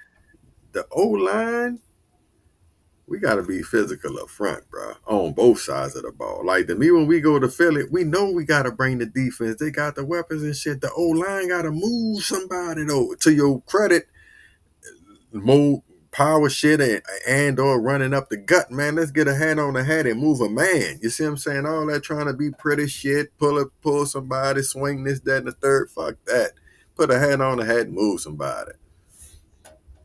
the O-line. We got to be physical up front, bro, on both sides of the ball. Like, to me, when we go to Philly, we know we got to bring the defense. They got the weapons and shit. The O-line got to move somebody, though. To your credit, more power shit and or running up the gut, man. Let's get a hand on the head and move a man. You see what I'm saying? All that trying to be pretty shit, pull somebody, swing this, that, and the third. Fuck that. Put a hand on the head and move somebody.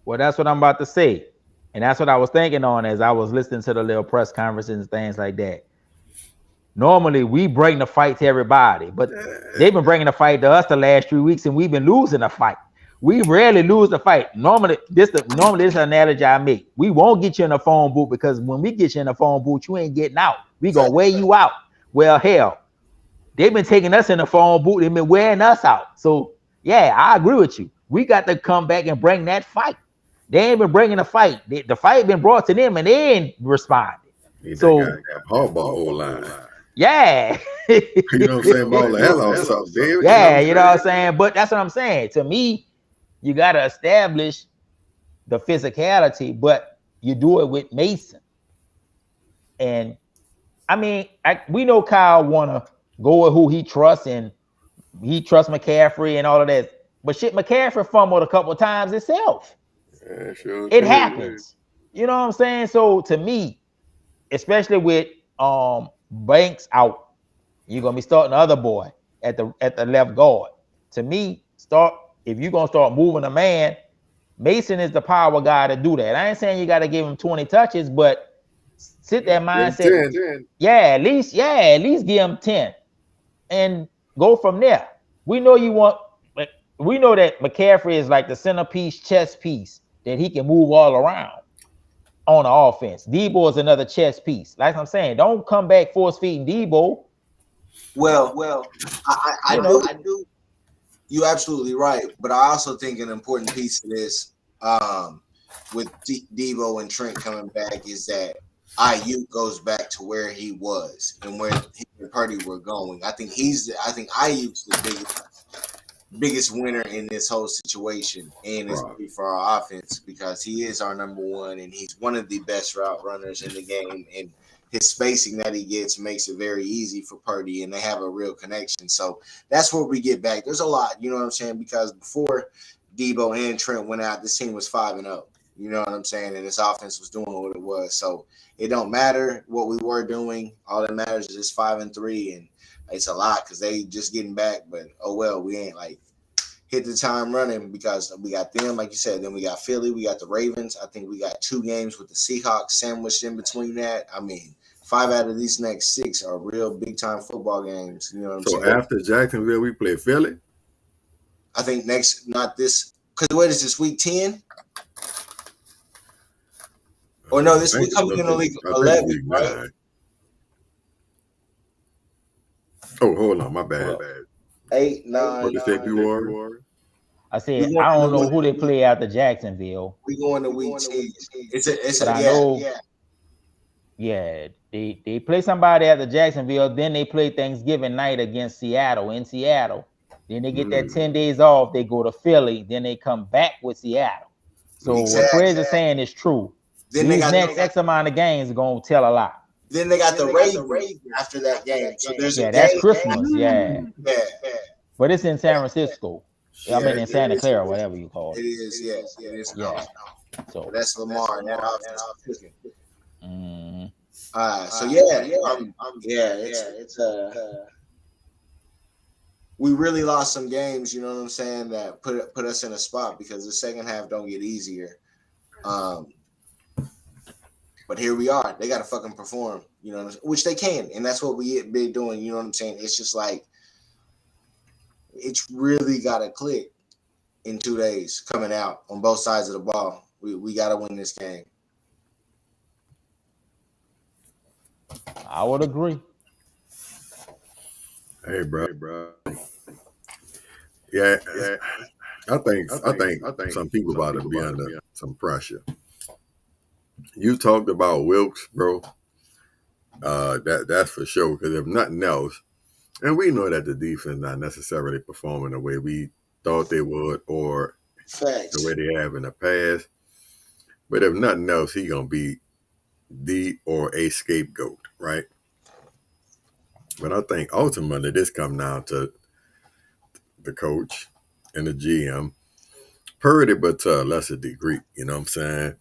Well, that's what I'm about to say. And that's what I was thinking on as I was listening to the little press conferences and things like that. Normally, we bring the fight to everybody, but they've been bringing the fight to us the last 3 weeks, and we've been losing the fight. We rarely lose the fight. Normally, this analogy I make. We won't get you in a phone booth because when we get you in a phone booth, you ain't getting out. We gonna wear you out. Well, hell, they've been taking us in the phone booth. They've been wearing us out. So, yeah, I agree with you. We got to come back and bring that fight. They ain't been bringing a fight. The fight been brought to them, and they ain't responded. So, hardball O-line. Yeah. You know what I'm saying? Ball the hell off something, David. Yeah, you know what I'm saying? But that's what I'm saying. To me, you got to establish the physicality, but you do it with Mason. And, I mean, we know Kyle want to go with who he trusts, and he trusts McCaffrey and all of that. But shit, McCaffrey fumbled a couple of times himself. Yeah, sure. It happens. You know what I'm saying? So to me, especially with Banks out, you're gonna be starting the other boy at the left guard. To me, if you're gonna start moving a man, Mason is the power guy to do that. I ain't saying you got to give him 20 touches, but sit that mindset. 10. At least give him 10 and go from there. We know that McCaffrey is like the centerpiece, chess piece that he can move all around on the offense. Debo is another chess piece. Like I'm saying, don't come back force feeding Debo. Well, I do. You're absolutely right, but I also think an important piece of this, with Debo and Trent coming back, is that Ayuk goes back to where he was and where he and Purdy were going. I think Ayuk's the biggest winner in this whole situation, and it's for our offense because he is our number one, and he's one of the best route runners in the game, and his spacing that he gets makes it very easy for Purdy, and they have a real connection. So that's where we get back. There's a lot, you know what I'm saying? Because before Debo and Trent went out, this team was 5-0. You know what I'm saying? And this offense was doing what it was. So it don't matter what we were doing. All that matters is it's 5-3, and it's a lot because they just getting back. But oh well, we ain't like hit the time running because we got them, like you said. Then we got Philly, we got the Ravens. I think we got 2 games with the Seahawks sandwiched in between that. I mean, 5 out of these next 6 are real big time football games. You know what I'm saying? So after Jacksonville, we play Philly. I think next, not this, because what is this, week 10? Or no, this week coming in the week 11, right? Oh, hold on, my bad. 8, 9. What did February? I said I don't know who they play after Jacksonville. We going to week 10. Yeah, they play somebody after Jacksonville. Then they play Thanksgiving night against Seattle in Seattle. Then they get that 10 days off. They go to Philly. Then they come back with Seattle. So what Craig is saying is true. Then these next X amount of games are gonna tell a lot. Then they got the Ravens after that game. So there's that's Christmas. Yeah. But it's in San Francisco. I mean in Santa Clara, whatever you call it. It is, yes. It is. Yeah. So that's Lamar. That offense. So it's we really lost some games, you know what I'm saying, that put us in a spot because the second half don't get easier. But here we are. They got to fucking perform, you know, which they can, and that's what we been doing. You know what I'm saying? It's just like it's really got to click in 2 days coming out on both sides of the ball. We got to win this game. I would agree. Hey, bro. Yeah. I think some people about to be under some pressure. You talked about Wilkes, bro. That's for sure. Because if nothing else, and we know that the defense not necessarily performing the way we thought they would, or the way they have in the past. But if nothing else, he gonna be the or a scapegoat, right? But I think ultimately this comes down to the coach and the GM, Purdy, but to a lesser degree. You know what I'm saying?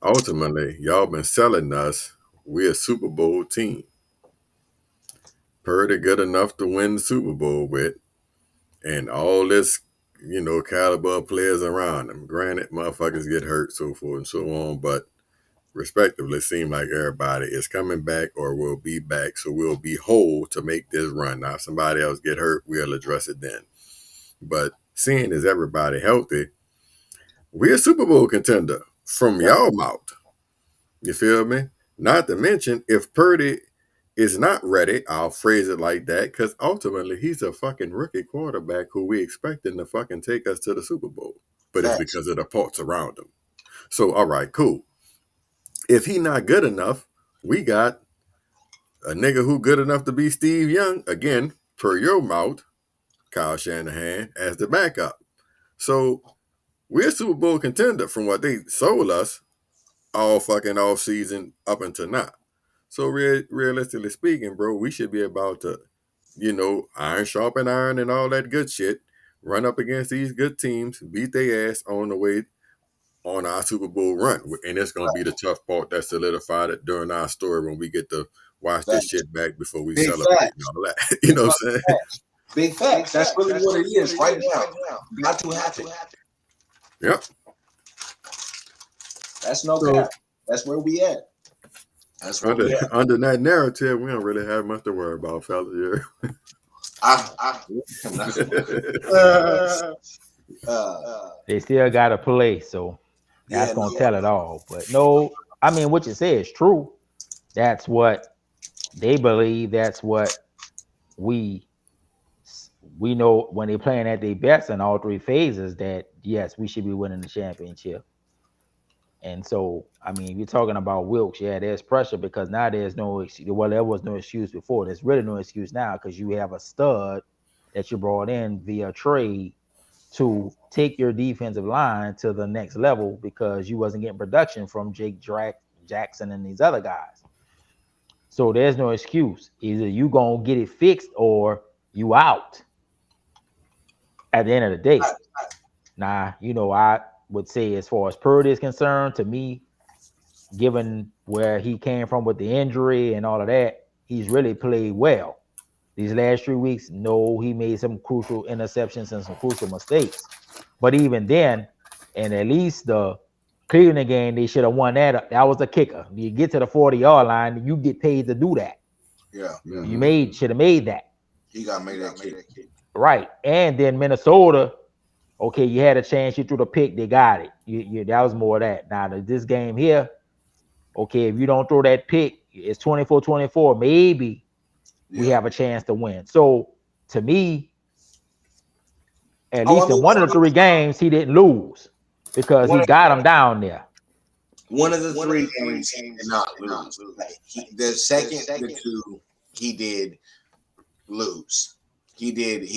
Ultimately, y'all been selling us we're a Super Bowl team. Purdy good enough to win the Super Bowl with, and all this, caliber of players around him. Granted, motherfuckers get hurt, so forth and so on, but respectively, it seems like everybody is coming back or will be back, so we'll be whole to make this run. Now, if somebody else get hurt, we'll address it then. But seeing as everybody healthy, we're a Super Bowl contender from y'all mouth. You feel me? Not to mention, if Purdy is not ready, I'll phrase it like that, because ultimately he's a fucking rookie quarterback who we expecting to fucking take us to the Super Bowl. But it's because of the parts around him. So, all right, cool. If he not good enough, we got a nigga who good enough to be Steve Young, again, per your mouth, Kyle Shanahan, as the backup. So we're a Super Bowl contender from what they sold us all fucking off season up until now. So realistically speaking, bro, we should be about to, iron sharpen iron and all that good shit, run up against these good teams, beat their ass on the way on our Super Bowl run. And it's going to be the tough part that solidified it during our story when we get to watch this shit back before we celebrate and all that. You know what I'm saying? Big facts. That's really what it is right now. Got to happen. Yep. That's no cap. That's where we at. That's where we at. Under that narrative, we don't really have much to worry about, fellas. They still got to play, so that's going to tell it all. But no, I mean, what you say is true. That's what they believe. That's what we know when they're playing at their best in all three phases, that, yes, we should be winning the championship. And so, I mean, you're talking about Wilkes. Yeah, there's pressure because now there's no excuse. Well, there was no excuse before. There's really no excuse now because you have a stud that you brought in via trade to take your defensive line to the next level because you wasn't getting production from Jake Jackson and these other guys. So there's no excuse. Either you gonna get it fixed or you out at the end of the day. Now, I would say as far as Purdy is concerned, to me, given where he came from with the injury and all of that, he's really played well. These last 3 weeks, no, he made some crucial interceptions and some crucial mistakes. But even then, and at least the Cleveland game, they should have won that. That was the kicker. You get to the 40-yard line, you get paid to do that. Yeah. You should have made that. He got made that kick. Right. And then Minnesota, okay, you had a chance, you threw the pick, they got it. That was more of that. Now, this game here, okay, if you don't throw that pick, it's 24-24. Maybe we have a chance to win. So to me, at Oh, least in one of the 3 games, he didn't lose because he got them down there. One of the 3 games he did not lose. Like the second, the 2, he did lose. He did.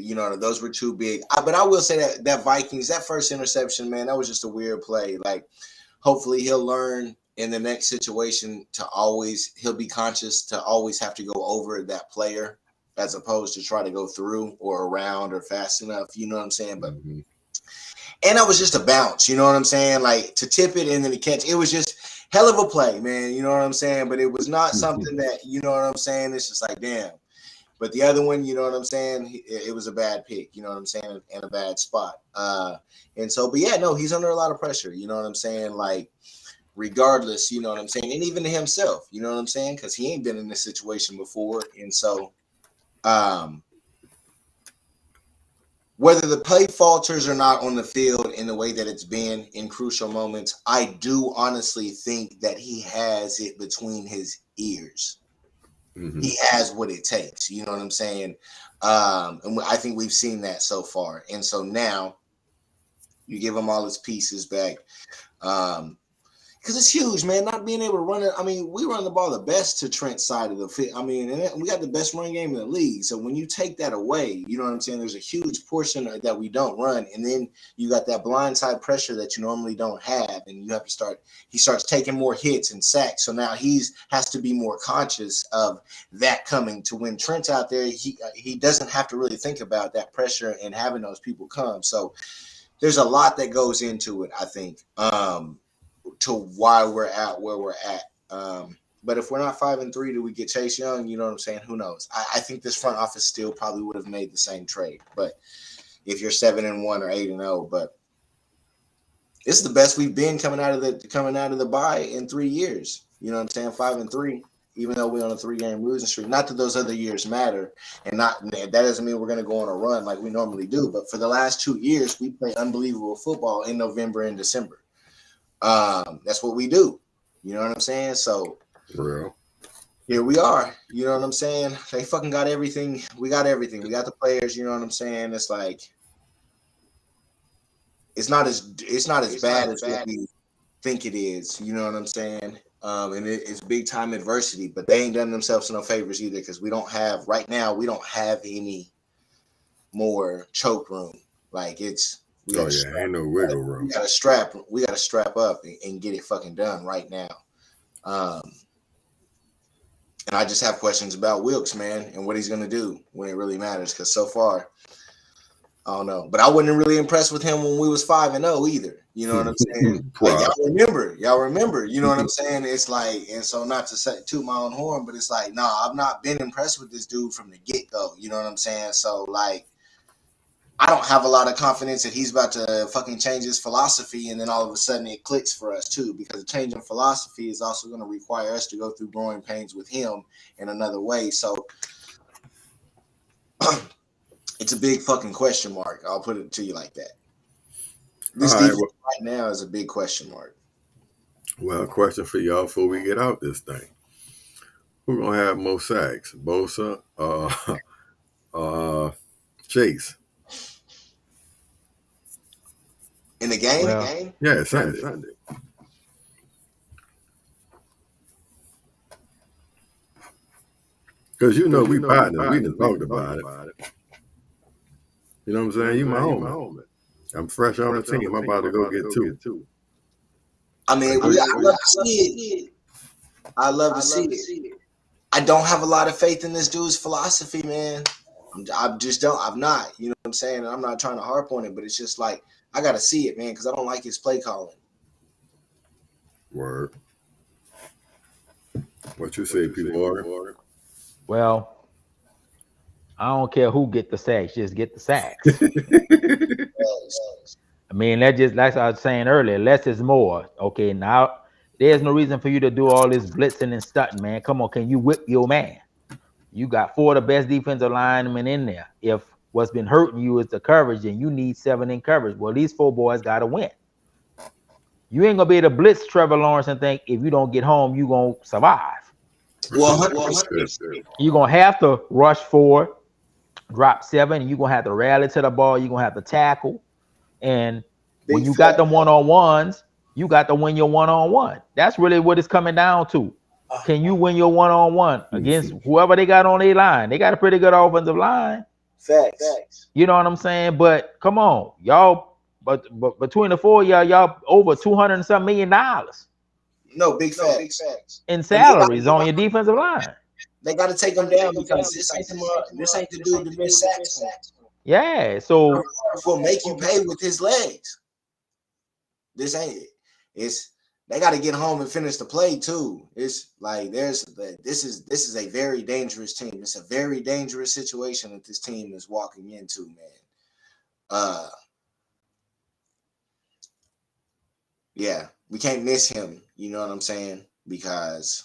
You know, those were 2 big. But I will say that Vikings, that first interception, man, that was just a weird play. Like, hopefully he'll learn in the next situation to he'll be conscious to always have to go over that player as opposed to try to go through or around or fast enough. You know what I'm saying? But and that was just a bounce. You know what I'm saying? Like to tip it and then to catch. It was just hell of a play, man. You know what I'm saying? But it was not something that, you know what I'm saying? It's just like, damn. But the other one, you know what I'm saying? It was a bad pick, you know what I'm saying? And a bad spot. And so, but yeah, no, he's under a lot of pressure. You know what I'm saying? Like, regardless, you know what I'm saying? And even to himself, you know what I'm saying? Because he ain't been in this situation before. And so, whether the play falters or not on the field in the way that it's been in crucial moments, I do honestly think that he has it between his ears. He has what it takes. You know what I'm saying? And I think we've seen that so far. And so now you give him all his pieces back. Because it's huge, man, not being able to run it. I mean, we run the ball the best to Trent's side of the field. I mean, and we got the best run game in the league. So when you take that away, you know what I'm saying? There's a huge portion that we don't run. And then you got that blindside pressure that you normally don't have. And you have to he starts taking more hits and sacks. So now has to be more conscious of that coming to when Trent's out there. He doesn't have to really think about that pressure and having those people come. So there's a lot that goes into it, I think. To why we're at where we're at. But if we're not 5-3, do we get Chase Young? You know what I'm saying? Who knows? I think this front office still probably would have made the same trade. But if you're 7-1 or 8-0, but it's the best we've been coming out of the bye in 3 years. You know what I'm saying? 5-3, even though we're on a 3-game losing streak. Not that those other years matter, and that doesn't mean we're going to go on a run like we normally do. But for the last 2 years, we play unbelievable football in November and December. That's what we do. You know what I'm saying? So here we are. You know what I'm saying? They fucking got everything. We got everything. We got the players. You know what I'm saying? It's like it's not as bad as what we think it is. You know what I'm saying? And it's big time adversity, but they ain't done themselves no favors either because we don't have any more choke room. Like ain't no wiggle room. We gotta strap up and get it fucking done right now. And I just have questions about Wilkes, man, and what he's gonna do when it really matters. Because so far, I don't know. But I wasn't really impressed with him when we was 5-0 either. You know what I'm saying? Like, y'all remember. You know what I'm saying? It's like, and so not to toot my own horn, but it's like, nah, I've not been impressed with this dude from the get go. You know what I'm saying? So like, I don't have a lot of confidence that he's about to fucking change his philosophy and then all of a sudden it clicks for us too, because a change in philosophy is also going to require us to go through growing pains with him in another way. So it's a big fucking question mark. I'll put it to you like that. This defense right now is a big question mark. Well, question for y'all before we get out this thing. Who's going to have more sacks? Bosa, Chase? In the game? Yeah, Sunday. Because we partners. We done talked about it. You know what I'm saying? You my homie. I'm fresh on the team. I'm about to go get 2. I mean, I love to see it. I love to see it. I don't have a lot of faith in this dude's philosophy, man. I just don't. I'm not. You know what I'm saying? I'm not trying to harp on it, but it's just like, I got to see it, man, because I don't like his play calling. Word. What you say, people? Well, I don't care who get the sacks, just get the sacks. I mean, that just like I was saying earlier, less is more. Okay, now there's no reason for you to do all this blitzing and stunting, man. Come on, can you whip your man? You got 4 of the best defensive linemen in there. If what's been hurting you is the coverage, and you need 7 in coverage, well, these 4 boys got to win. You ain't gonna be able to blitz Trevor Lawrence and think if you don't get home, you gonna survive. Well, 100%. You're gonna have to rush forward, drop 7. You're gonna have to rally to the ball. You're gonna have to tackle. And when you got them one-on-ones, you got to win your one-on-one. That's really what it's coming down to. Can you win your one-on-one against whoever they got on their line? They got a pretty good offensive line. Facts. You know what I'm saying? But come on, y'all. But between the four of y'all over $200 and some $million. No, big facts. In salaries on your defensive line. They got to take them down because this ain't the dude that miss sacks. Yeah, so will make you pay with his legs. This ain't it. They got to get home and finish the play too. It's like this is a very dangerous team. It's a very dangerous situation that this team is walking into, man. Yeah, we can't miss him. You know what I'm saying? Because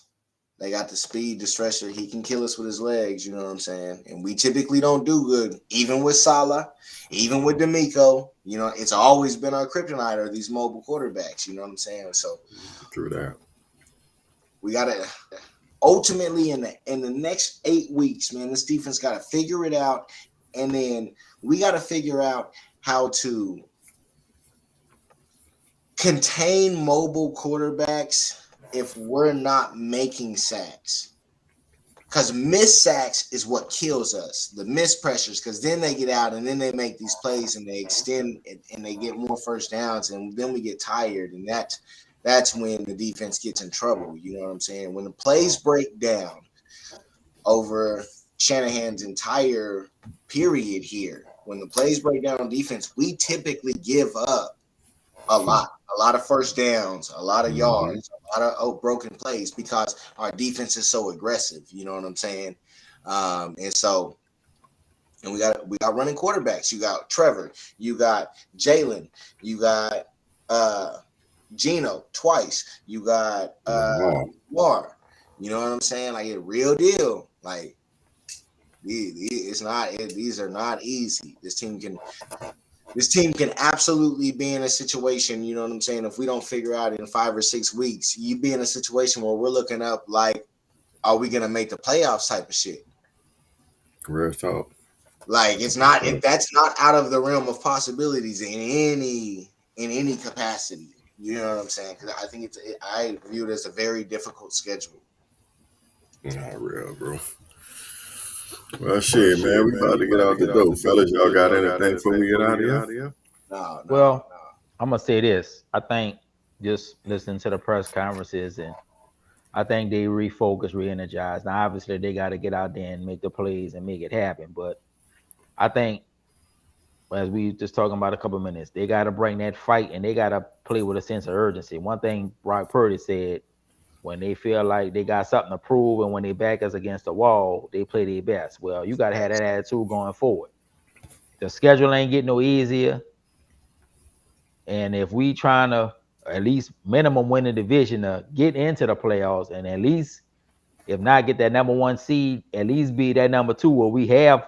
they got the speed, the stretcher. He can kill us with his legs. You know what I'm saying? And we typically don't do good, even with Salah, even with DeMeco. You know, it's always been our kryptonite are these mobile quarterbacks. You know what I'm saying? So, true that. We gotta ultimately in the next 8 weeks, man. This defense got to figure it out, and then we got to figure out how to contain mobile quarterbacks if we're not making sacks. Because miss sacks is what kills us. The miss pressures, because then they get out and then they make these plays and they extend and they get more first downs, and then we get tired, and that's when the defense gets in trouble. You know what I'm saying? When the plays break down over Shanahan's entire period here, when the plays break down on defense, we typically give up a lot of first downs, a lot of yards, a lot of broken plays because our defense is so aggressive. You know what I'm saying? And we got running quarterbacks. You got Trevor, you got Jalen, you got Geno twice, you got Lamar. You know what I'm saying? Like a real deal. Like these are not easy. This team can absolutely be in a situation, you know what I'm saying? If we don't figure out in 5 or 6 weeks, you be in a situation where we're looking up like, are we going to make the playoffs type of shit? Real talk. Like that's not out of the realm of possibilities in any capacity. You know what I'm saying? Because I think I view it as a very difficult schedule. Not real, bro. Well, shit, man. We about to get out the door. Fellas, y'all got anything before we get out of here? No. Well, I'm going to say this. I think just listening to the press conferences, and I think they refocus, re-energize. Now, obviously, they got to get out there and make the plays and make it happen. But I think, as we just talking about a couple of minutes, they got to bring that fight, and they got to play with a sense of urgency. One thing Brock Purdy said, when they feel like they got something to prove and when they back us against the wall, they play their best. Well, you got to have that attitude going forward. The schedule ain't getting no easier. And if we trying to at least minimum win the division to get into the playoffs and at least, if not get that number 1 seed, at least be that number 2 where we have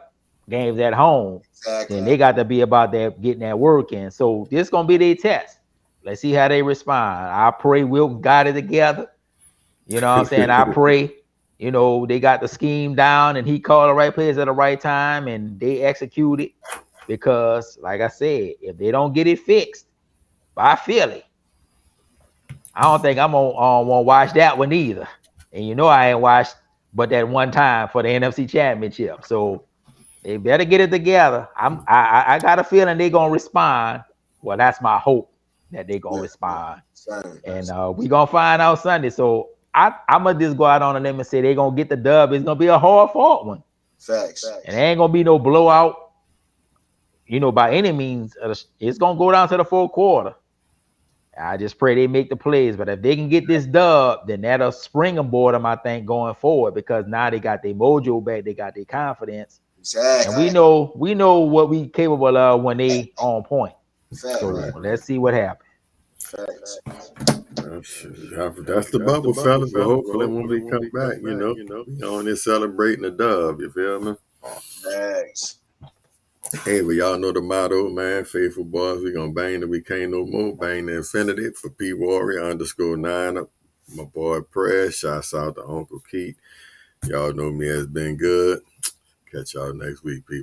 games at home, then they got to be about that, getting that work in. So this going to be their test. Let's see how they respond. I pray Wilkes got it together. You know what I'm saying? I pray, they got the scheme down and he called the right players at the right time and they executed. Because, like I said, if they don't get it fixed by Philly, I don't think I'm gonna watch that one either. And I ain't watched but that one time for the NFC Championship. So they better get it together. I got a feeling they're gonna respond. Well, that's my hope that they're gonna respond. And we're gonna find out Sunday. So I'm gonna just go out on a limb and say they're gonna get the dub. It's gonna be a hard-fought one. Facts. And there ain't gonna be no blowout, by any means. It's gonna go down to the fourth quarter. I just pray they make the plays. But if they can get this dub, then that'll springboard them, I think, going forward, because now they got their mojo back, they got their confidence. Exactly. And we know what we capable of when they on point. Facts. So let's see what happens. Facts. That's the bubble, fellas. But hopefully when we come back, we on there celebrating the dub. You feel me? Thanks. Hey, well, y'all know the motto, man. Faithful boys, we gonna bang till we can't no more. Bang the infinity for P Warrior _9. My boy Press. Shouts out to Uncle Keith. Y'all know me as Been Good. Catch y'all next week, people.